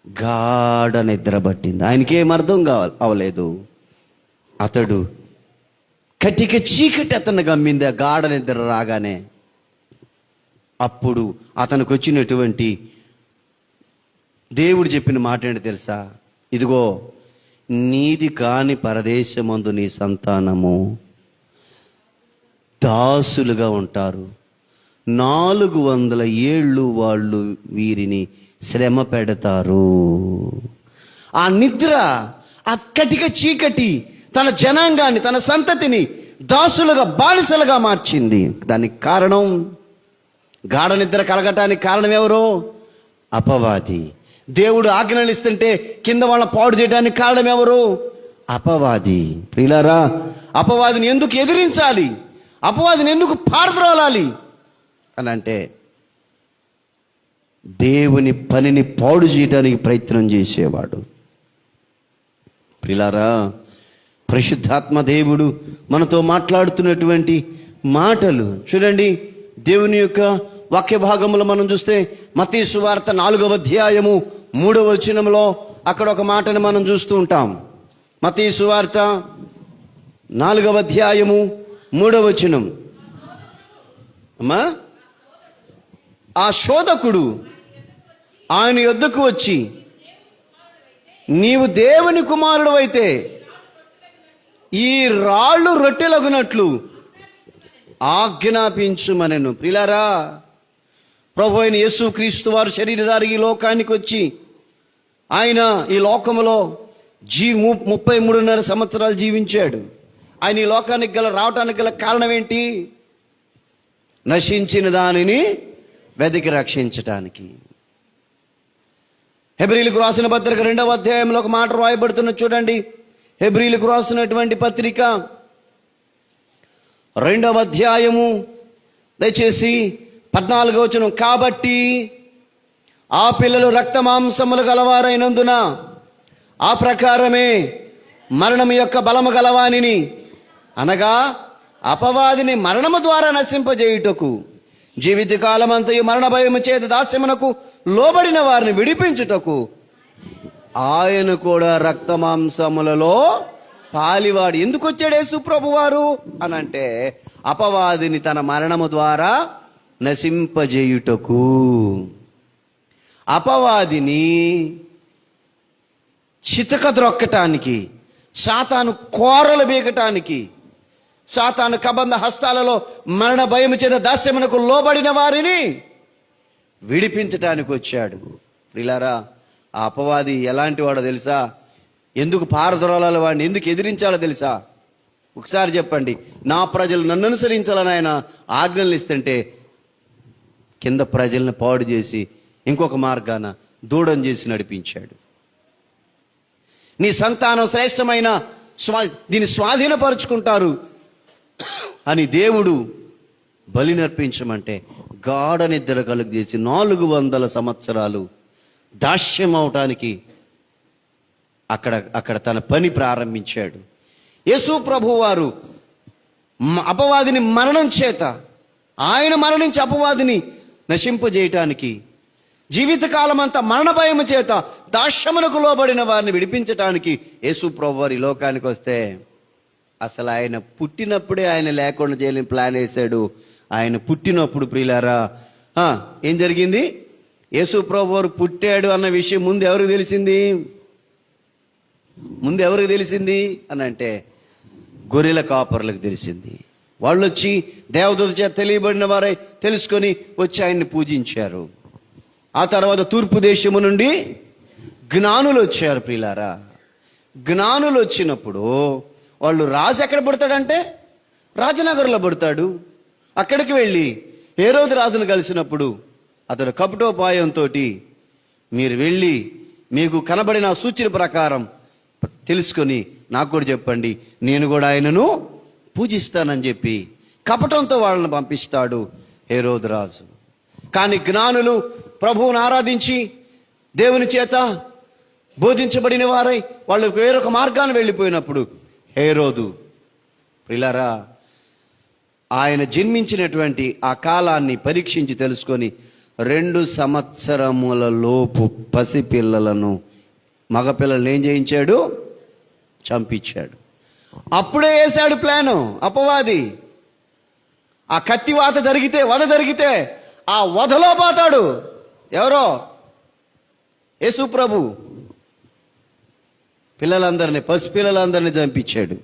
గాఢ నిద్ర పట్టింది. ఆయనకేం అర్థం అవలేదు. అతడు కటిక చీకటి అతను గమ్మింది. ఆ గాఢ నిద్ర రాగానే అప్పుడు అతనికి వచ్చినటువంటి దేవుడు చెప్పిన మాట ఏంటి తెలుసా? ఇదిగో, నీది కాని పరదేశమందు నీ సంతానము దాసులుగా ఉంటారు, 400 ఏళ్ళు వాళ్ళు వీరిని శ్రమ పెడతారు. ఆ నిద్ర, ఆ కటిక చీకటి తన జనాంగాన్ని, తన సంతతిని దాసులుగా, బానిసలుగా మార్చింది. దానికి కారణం, గాఢ నిద్ర కలగటానికి కారణం ఎవరో? అపవాది. దేవుడు ఆజ్ఞలు ఇస్తుంటే కింద వాళ్ళ పాడు చేయడానికి కారణం ఎవరు? అపవాది. ప్రియులారా, అపవాదిని ఎందుకు ఎదిరించాలి, అపవాదిని ఎందుకు పారద్రోలాలి అని అంటే, దేవుని పనిని పాడు చేయడానికి ప్రయత్నం చేసేవాడు. ప్రియులారా, పరిశుద్ధాత్మ దేవుడు మనతో మాట్లాడుతున్నటువంటి మాటలు చూడండి. దేవుని యొక్క వాక్య భాగంలో మనం చూస్తే మత్తయి సువార్త 4వ అధ్యాయము 3వ వచనంలో అక్కడ ఒక మాటను మనం చూస్తూ ఉంటాం. మత్తయి సువార్త 4వ అధ్యాయము 3వ వచనం. అమ్మా, ఆ శోధకుడు ఆయన యొద్దకు వచ్చి, నీవు దేవుని కుమారుడు అయితే ఈ రాళ్ళు రొట్టెలగునట్లు ఆజ్ఞాపించుమనెను. ప్రియులారా, ప్రభు అయిన యేసు క్రీస్తు వారు శరీరధారి ఈ లోకానికి వచ్చి ఆయన ఈ లోకములో 33.5 సంవత్సరాలు జీవించాడు. ఆయన ఈ లోకానికి రావటానికి గల కారణం ఏంటి? నశించిన దానిని వెతికి రక్షించటానికి. హెబ్రీలకు రాసిన పత్రిక 2వ అధ్యాయంలో ఒక మాట రాయబడుతున్న చూడండి. హెబ్రీలకు రాసినటువంటి పత్రిక 2వ అధ్యాయము దయచేసి 14వ వచనం. కాబట్టి ఆ పిల్లలు రక్త మాంసములు గలవారైనందున ఆ ప్రకారమే మరణము యొక్క బలము గలవానిని, అనగా అపవాదిని మరణము ద్వారా నశింపజేయుటకు, జీవితకాలమంతయు మరణ భయము చేత దాస్యమునకు లోబడిన వారిని విడిపించుటకు ఆయన కూడా రక్త మాంసములలో పాలివాడు. ఎందుకు వచ్చాడు యేసు ప్రభు వారు అని అంటే, అపవాదిని తన మరణము ద్వారా నశింపజేయుటకు, అపవాదిని చితక ద్రొక్కటానికి, సాతాను కోరలు బీగటానికి, సాతాను కబంధ హస్తాలలో మరణ భయము చేత దాస్యమునకు లోబడిన వారిని విడిపించటానికి వచ్చాడు. ప్రియులారా, ఆ అపవాది ఎలాంటి వాడో తెలుసా? ఎందుకు పారద్రోలాల వాడిని ఎందుకు ఎదిరించాలో తెలుసా? ఒకసారి చెప్పండి. నా ప్రజలు నన్ను అనుసరించాలని ఆయన ఆజ్ఞలు ఇస్తుంటే కింద ప్రజల్ని పాడు చేసి ఇంకొక మార్గాన దూడం చేసి నడిపించాడు. నీ సంతానం శ్రేష్టమైన దీన్ని స్వాధీనపరుచుకుంటారు అని దేవుడు బలి నర్పించమంటే గాఢ నిద్ర కలుగజేసి 400 సంవత్సరాలు దాస్యం అవటానికి అక్కడ తన పని ప్రారంభించాడు. యేసు ప్రభు వారు అపవాదిని మరణం చేత, ఆయన మరణించి అపవాదిని నశింపజేయటానికి, జీవితకాలం అంతా మరణ భయము చేత దాస్యమునకు లోబడిన వారిని విడిపించటానికి యేసు ప్రభు వారు ఈ లోకానికి వస్తే, అసలు ఆయన పుట్టినప్పుడే ఆయన లేకుండా చేయలేని ప్లాన్ వేశాడు. ఆయన పుట్టినప్పుడు ప్రియులారా ఏం జరిగింది? యేసు ప్రభు వారు పుట్టాడు అన్న విషయం ముందు ఎవరికి తెలిసింది? అని అంటే గొర్రెల కాపర్లకు తెలిసింది. వాళ్ళు వచ్చి దేవదూత చేత తెలియబడిన వారై తెలుసుకొని వచ్చి ఆయన్ని పూజించారు. ఆ తర్వాత తూర్పు దేశము నుండి జ్ఞానులు వచ్చారు. ప్రియులారా, జ్ఞానులు వచ్చినప్పుడు వాళ్ళు రాజు ఎక్కడ పుడతాడంటే రాజనగర్లో పుడతాడు. అక్కడికి వెళ్ళి హేరోదు రాజును కలిసినప్పుడు అతడు కపటోపాయంతో మీరు వెళ్ళి మీకు కనబడిన సూచన ప్రకారం తెలుసుకొని నాకు కూడా చెప్పండి, నేను కూడా ఆయనను పూజిస్తానని చెప్పి కపటంతో వాళ్ళని పంపిస్తాడు హేరోదు రాజు. కానీ జ్ఞానులు ప్రభువును ఆరాధించి దేవుని చేత బోధించబడిన వారై వాళ్ళు వేరొక మార్గాన్ని వెళ్ళిపోయినప్పుడు హేరోదు ప్రియులారా ఆయన జన్మించినటువంటి ఆ కాలాన్ని పరీక్షించి తెలుసుకొని 2 సంవత్సరముల లోపు పసిపిల్లలను మగపిల్లలను ఏం చేయించాడు? చంపించాడు. అప్పుడే వేశాడు ప్లాను అపవాది. ఆ కత్తివాత జరిగితే, వధ జరిగితే ఆ వధలో పోతాడు ఎవరో? యేసు ప్రభు. పిల్లలందరినీ, పసిపిల్లలందరినీ చంపించాడు.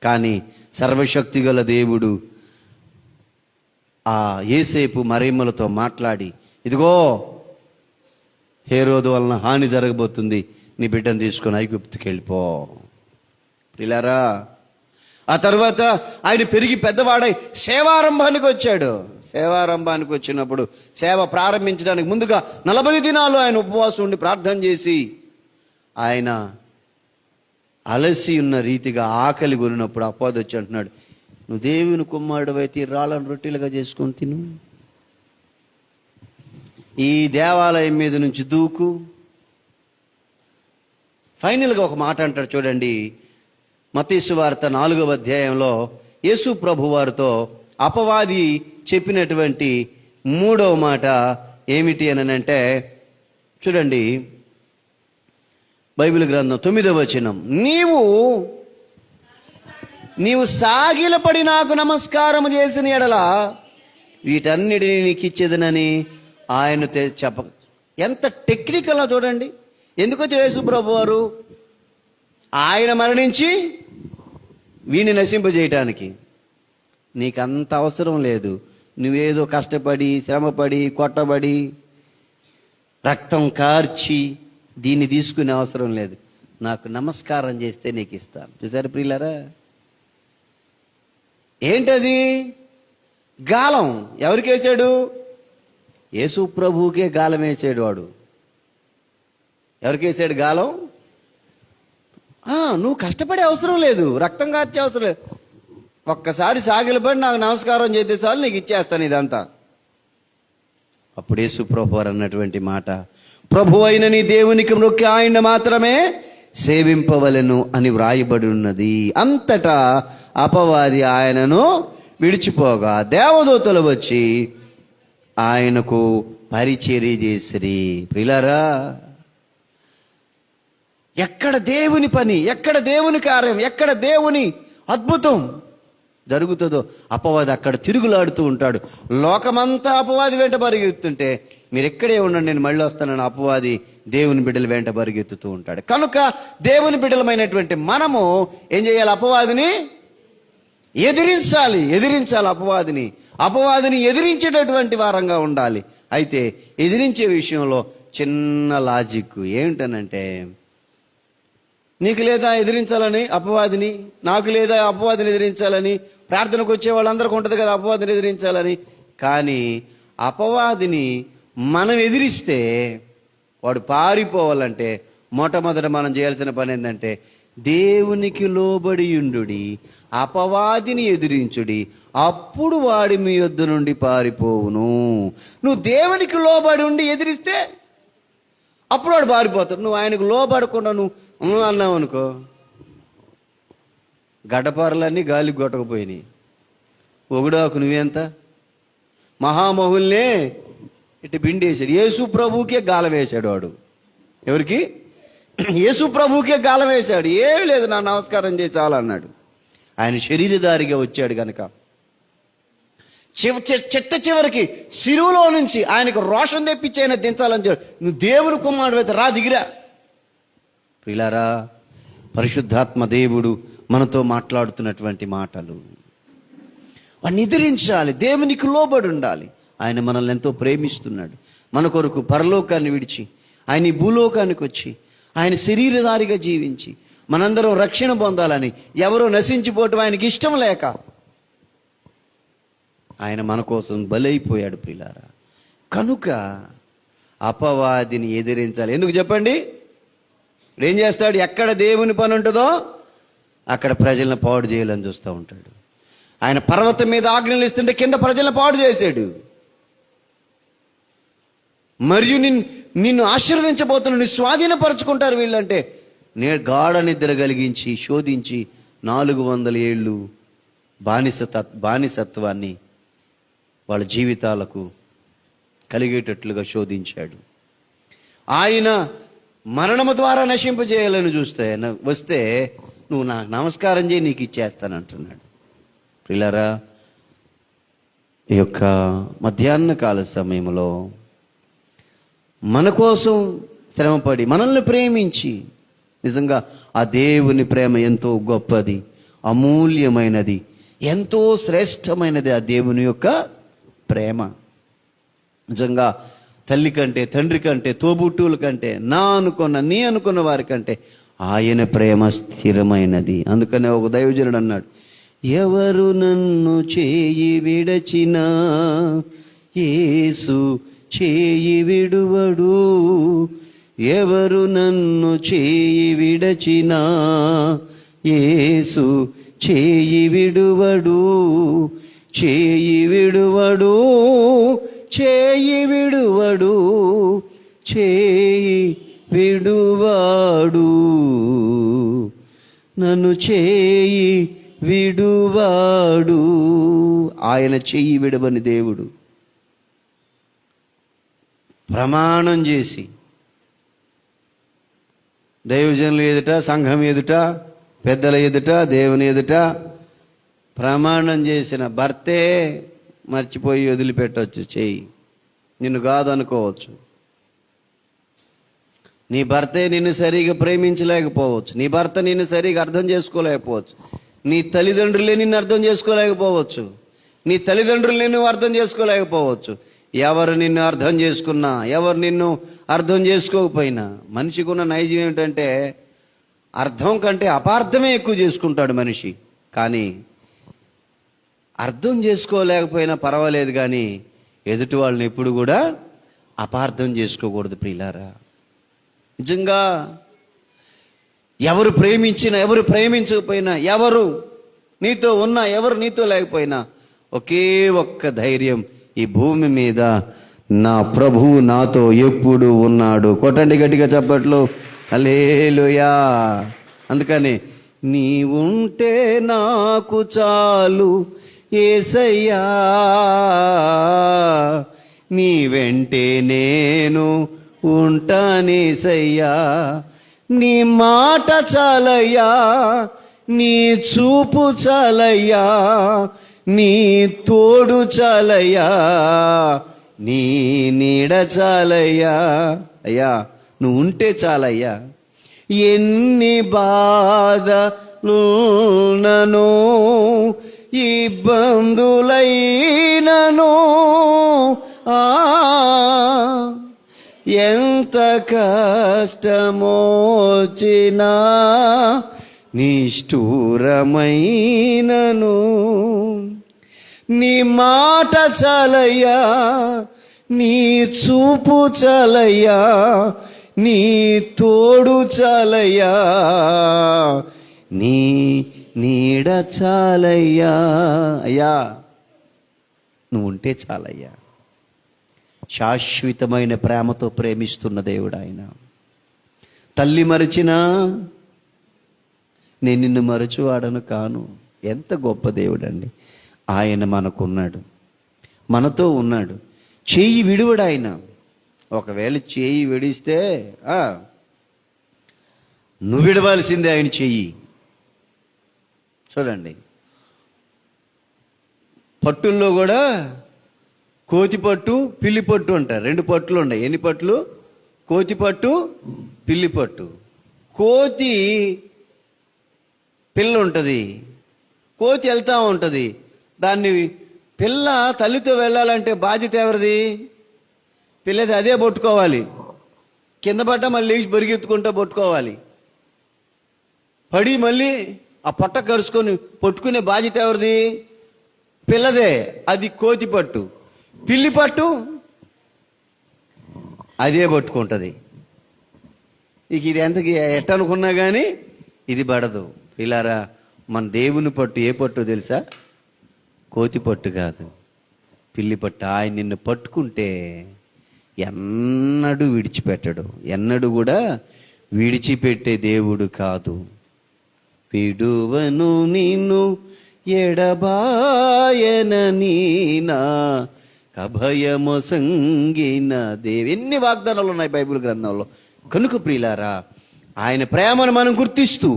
కానీ సర్వశక్తి గల దేవుడు ఆ యేసేపు మరియమ్మలతో మాట్లాడి, ఇదిగో హేరోదు వలన హాని జరగబోతుంది, నీ బిడ్డను తీసుకొని ఐగుప్తుకి వెళ్ళిపో. ప్రియులారా ఆ తర్వాత ఆయన పెరిగి పెద్దవాడై సేవారంభానికి వచ్చాడు. సేవారంభానికి వచ్చినప్పుడు సేవ ప్రారంభించడానికి ముందుగా 40 దినాలు ఆయన ఉపవాసం ఉండి ప్రార్థన చేసి ఆయన అలసి ఉన్న రీతిగా ఆకలి కొనినప్పుడు అపవాది వచ్చి అంటున్నాడు, నువ్వు దేవుని కుమారుడు అయితే రాళ్ళను రొట్టెలుగా చేసుకొని తిను, ఈ దేవాలయం మీద నుంచి దూకు. ఫైనల్గా ఒక మాట అంటాడు చూడండి, మత్తయి సువార్త 4వ అధ్యాయంలో యేసు ప్రభు వారితో అపవాది చెప్పినటువంటి 3వ మాట ఏమిటి అని అంటే చూడండి, బైబిల్ గ్రంథం 9వ వచనం, నీవు సాగిలపడి నాకు నమస్కారం చేసిన ఎడల వీటన్నిటిని నీకు ఇచ్చేదనని ఆయన చెప్ప. ఎంత టెక్నికల్గా చూడండి. ఎందుకు వచ్చాడు యేసు ప్రభు వారు? ఆయన మరణించి వీడిని నశింపజేయటానికి. నీకు అంత అవసరం లేదు. నువ్వేదో కష్టపడి, శ్రమపడి, కొట్టబడి, రక్తం కార్చి దీన్ని తీసుకునే అవసరం లేదు. నాకు నమస్కారం చేస్తే నీకు ఇస్తాను. చూసారు ప్రియులారా? ఏంటది? గాలం. ఎవరికి వేసాడు? యేసు ప్రభువుకే గాలం వేసాడు వాడు. ఎవరికి వేసాడు గాలం? నువ్వు కష్టపడే అవసరం లేదు, రక్తం కార్చే అవసరం లేదు. ఒక్కసారి సాగిలపడి నాకు నమస్కారం చేస్తే చాలు, నీకు ఇచ్చేస్తాను ఇదంతా. అప్పుడు యేసు ప్రభు వారు అన్నటువంటి మాట, ప్రభు అయిన నీ దేవునికి మొక్కి ఆయన మాత్రమే సేవింపవలెను అని వ్రాయబడి ఉన్నది. అంతటా అపవాది ఆయనను విడిచిపోగా దేవదూతలు వచ్చి ఆయనకు పరిచర్య చేసిరి. ప్రియులారా, ఎక్కడ దేవుని పని, ఎక్కడ దేవుని కార్యం, ఎక్కడ దేవుని అద్భుతం జరుగుతుందో అపవాది అక్కడ తిరుగులాడుతూ ఉంటాడు. లోకమంతా అపవాది వెంట పరిగెత్తుంటే మీరు ఎక్కడే ఉండండి, నేను మళ్ళీ వస్తానని అపవాది దేవుని బిడ్డల వెంట పరిగెత్తుతూ ఉంటాడు. కనుక దేవుని బిడ్డలమైనటువంటి మనము ఏం చేయాలి? అపవాదిని ఎదిరించాలి. అపవాదిని ఎదిరించేటటువంటి వారంగా ఉండాలి. అయితే ఎదిరించే విషయంలో చిన్న లాజిక్ ఏమిటనంటే, నీకు లేదా ఎదిరించాలని అపవాదిని, నాకు లేదా అపవాదిని ఎదిరించాలని, ప్రార్థనకు వచ్చే వాళ్ళందరికీ ఉంటుంది కదా అపవాదిని ఎదిరించాలని. కానీ అపవాదిని మనం ఎదిరిస్తే వాడు పారిపోవాలంటే మొట్టమొదట మనం చేయాల్సిన పని ఏంటంటే, దేవునికి లోబడి ఉండుడి, అపవాదిని ఎదిరించుడి, అప్పుడు వాడి మీ యొద్ద నుండి పారిపోవును. నువ్వు దేవునికి లోబడి ఉండి ఎదిరిస్తే అప్పుడు వాడు పారిపోతాడు. నువ్వు ఆయనకు లోబడకుండా నువ్వు అన్నావు అనుకో, గడ్డపారలన్నీ గాలికి కొట్టకపోయినాయి. ఒగుడాకు నువ్వెంత మహామహుల్నే ఇటు పిండేశాడు. యేసు ప్రభువుకే గాలం వేశాడు వాడు. ఎవరికి? యేసు ప్రభువుకే గాలం వేశాడు. ఏమి లేదు, నా నమస్కారం చేసి చాలన్నాడు. ఆయన శరీరధారిగా వచ్చాడు కనుక చిట్ట చివరికి శిలువలో నుంచి ఆయనకు రోషం తెప్పించి ఆయన దించాలని చెప్పి, నువ్వు దేవుని కుమారుడు అయితే రా, దిగిరా. ప్రియులారా, పరిశుద్ధాత్మ దేవుడు మనతో మాట్లాడుతున్నటువంటి మాటలు. వాడిని ఎదిరించాలి, దేవునికి లోబడి ఉండాలి. ఆయన మనల్ని ఎంతో ప్రేమిస్తున్నాడు. మన కొరకు పరలోకాన్ని విడిచి ఆయన ఈ భూలోకానికి వచ్చి ఆయన శరీరధారిగా జీవించి మనందరం రక్షణ పొందాలని, ఎవరో నశించిపోవటం ఆయనకి ఇష్టం లేక ఆయన మన కోసం బలైపోయాడు. ప్రియులారా, కనుక అపవాదిని ఎదిరించాలి. ఎందుకు చెప్పండి? ఇప్పుడు ఏం చేస్తాడు? ఎక్కడ దేవుని పని ఉంటుందో అక్కడ ప్రజలను పాడు చేయాలని చూస్తూ ఉంటాడు. ఆయన పర్వతం మీద ఆజ్ఞలు ఇస్తుంటే కింద ప్రజలను పాడు చేశాడు. మరియు నిన్ను ఆశీర్వదించబోతున్న, నీ స్వాధీనపరచుకుంటారు వీళ్ళంటే గాఢ నిద్ర కలిగించి శోధించి 400 ఏళ్ళు బానిసత్వాన్ని వాళ్ళ జీవితాలకు కలిగేటట్లుగా శోధించాడు. ఆయన మరణము ద్వారా నశింపజేయాలని వస్తే నువ్వు నాకు నమస్కారం చేయి, నీకు ఇచ్చేస్తానంటున్నాడు. ప్రియులారా, ఈ యొక్క మధ్యాహ్న కాల సమయంలో మన కోసం శ్రమపడి మనల్ని ప్రేమించి, నిజంగా ఆ దేవుని ప్రేమ ఎంతో గొప్పది, అమూల్యమైనది, ఎంతో శ్రేష్టమైనది ఆ దేవుని యొక్క ప్రేమ. నిజంగా తల్లి కంటే, తండ్రి కంటే, తోబుట్టువుల కంటే, నీ అనుకున్న వారి కంటే ఆయన ప్రేమ స్థిరమైనది. అందుకనే ఒక దైవజనుడు అన్నాడు, ఎవరు నన్ను చేయి విడచినా యేసు చేయి విడువడు, ఎవరు నన్ను చేయి విడచినా యేసు చేయి విడువడు, చేయి విడువడు, చేయి విడువడు, చేయి విడువాడు, నన్ను చేయి విడువాడు. ఆయన చెయ్యి విడవని దేవుడు. ప్రమాణం చేసి దైవజనుల ఎదుట, సంఘం ఎదుట, పెద్దల ఎదుట, దేవుని ఎదుట ప్రమాణం చేసిన భర్తే మర్చిపోయి వదిలిపెట్టవచ్చు చెయ్యి. నిన్ను కాదనుకోవచ్చు. నీ భర్తే నిన్ను సరిగా ప్రేమించలేకపోవచ్చు. నీ భర్త నిన్ను సరిగా అర్థం చేసుకోలేకపోవచ్చు. నీ తల్లిదండ్రులే నిన్ను అర్థం చేసుకోలేకపోవచ్చు. నీ తల్లిదండ్రులే నువ్వు అర్థం చేసుకోలేకపోవచ్చు. ఎవరు నిన్ను అర్థం చేసుకున్నా, ఎవరు నిన్ను అర్థం చేసుకోకపోయినా, మనిషికి ఉన్న నైజం ఏమిటంటే అర్థం కంటే అపార్థమే ఎక్కువ చేసుకుంటాడు మనిషి. కానీ అర్థం చేసుకోలేకపోయినా పర్వాలేదు, కానీ ఎదుటి వాళ్ళని ఎప్పుడు కూడా అపార్థం చేసుకోకూడదు. ప్రియులారా, నిజంగా ఎవరు ప్రేమించినా, ఎవరు ప్రేమించకపోయినా, ఎవరు నీతో ఉన్నా, ఎవరు నీతో లేకపోయినా, ఒకే ఒక్క ధైర్యం, ఈ భూమి మీద నా ప్రభువు నాతో ఎప్పుడు ఉన్నాడు. కొట్టండి గట్టిగా చప్పట్లు, హల్లెలూయా. అందుకని నీవుంటే నాకు చాలు యేసయ్యా, నీ వెంటే నేను ఉంటానేసయ్యా, నీ మాట చాలయ్యా, నీ చూపు చాలయ్యా, నీ తోడు చాలయ్యా, నీ నీడ చాలయ్యా. అయ్యా నువ్వు ఉంటే చాలయ్యా. ఎన్ని బాధలున్నను, ఇబ్బందులైనను, ఎంత కష్టమోచినా, నిష్ఠూరమైనను, నీ మాట చాలయ్యా, నీ చూపు చాలయ్యా, నీ తోడు చాలయ్యా, నీ నీడ చాలయ్యా. అయ్యా నువ్వు ఉంటే చాలయ్యా. శాశ్వతమైన ప్రేమతో ప్రేమిస్తున్న దేవుడు ఆయన. తల్లి మరచినా నేను నిన్ను మరచువాడను కాను. ఎంత గొప్ప దేవుడు అండి ఆయన. మనకున్నాడు, మనతో ఉన్నాడు. చేయి విడువడు ఆయన. ఒకవేళ చేయి విడిస్తే నువ్వు విడవలసిందే ఆయన చెయ్యి. చూడండి, పట్టుల్లో కూడా కోతి పట్టు, పిల్లి పట్టు అంటారు. 2 పట్టులు ఉన్నాయి. ఎన్ని పట్లు? కోతి పట్టు, పిల్లి పట్టు. కోతి పిల్ల ఉంటుంది, కోతి వెళ్తా ఉంటుంది. దాన్ని పిల్ల తల్లితో వెళ్ళాలంటే బాధ్యత ఎవరిది? పిల్లది అదే పట్టుకోవాలి. కింద పడ్డ మళ్ళీ బరిగెత్తుకుంటూ పట్టుకోవాలి. పడి మళ్ళీ ఆ పొట్ట కరుచుకొని పట్టుకునే బాధ్యత ఎవరిది? పిల్లదే. అది కోతి పట్టు. పిల్లి పట్టు అదే పట్టుకుంటుంది. ఇక ఇది ఎంతకి ఎట్టనుకున్నా కానీ ఇది పడదు. పిల్లారా, మన దేవుని పట్టు ఏ పట్టు తెలుసా? కోతి పట్టు కాదు, పిల్లి పట్టు. ఆయన నిన్ను పట్టుకుంటే ఎన్నడూ విడిచిపెట్టడు, ఎన్నడూ కూడా విడిచిపెట్టే దేవుడు కాదు. పిడువను నిన్ను ఎడబాయనని నా కభయము సంగిన దేవి. ఎన్ని వాగ్దానాలు ఉన్నాయి బైబిల్ గ్రంథంలో. కనుక ప్రియులారా, ఆయన ప్రేమను మనం గుర్తిస్తూ,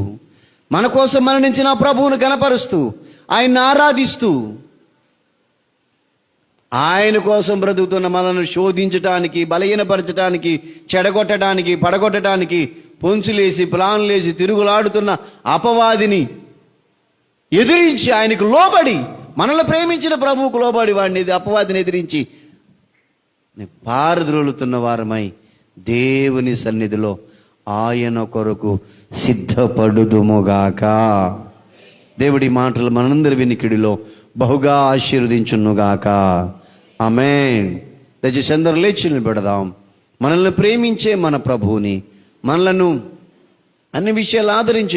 మన కోసం మరణించిన ప్రభువును గణపరుస్తూ, ఆయన్ని ఆరాధిస్తూ, ఆయన కోసం బ్రతుకుతున్న మనల్ని శోధించటానికి, బలహీనపరచటానికి, చెడగొట్టడానికి, పడగొట్టడానికి పొంచులేసి ప్లాన్లేసి తిరుగులాడుతున్న అపవాదిని ఎదిరించి, ఆయనకు లోబడి, మనల్ని ప్రేమించిన ప్రభువుకు లోబడి వాడిని అపవాదిని ఎదిరించి పారద్రోలుతున్న వారమై దేవుని సన్నిధిలో ఆయన కొరకు సిద్ధపడుదుముగాక. దేవుడి మాటలు మనందరి వినికిడిలో బహుగా ఆశీర్వదించునుగాక. ఆమేన్. దయచేసి అందరూ లేచి నిలబడదాం. మనల్ని ప్రేమించే మన ప్రభువుని, మనలను అన్ని విషయాలు ఆదరించే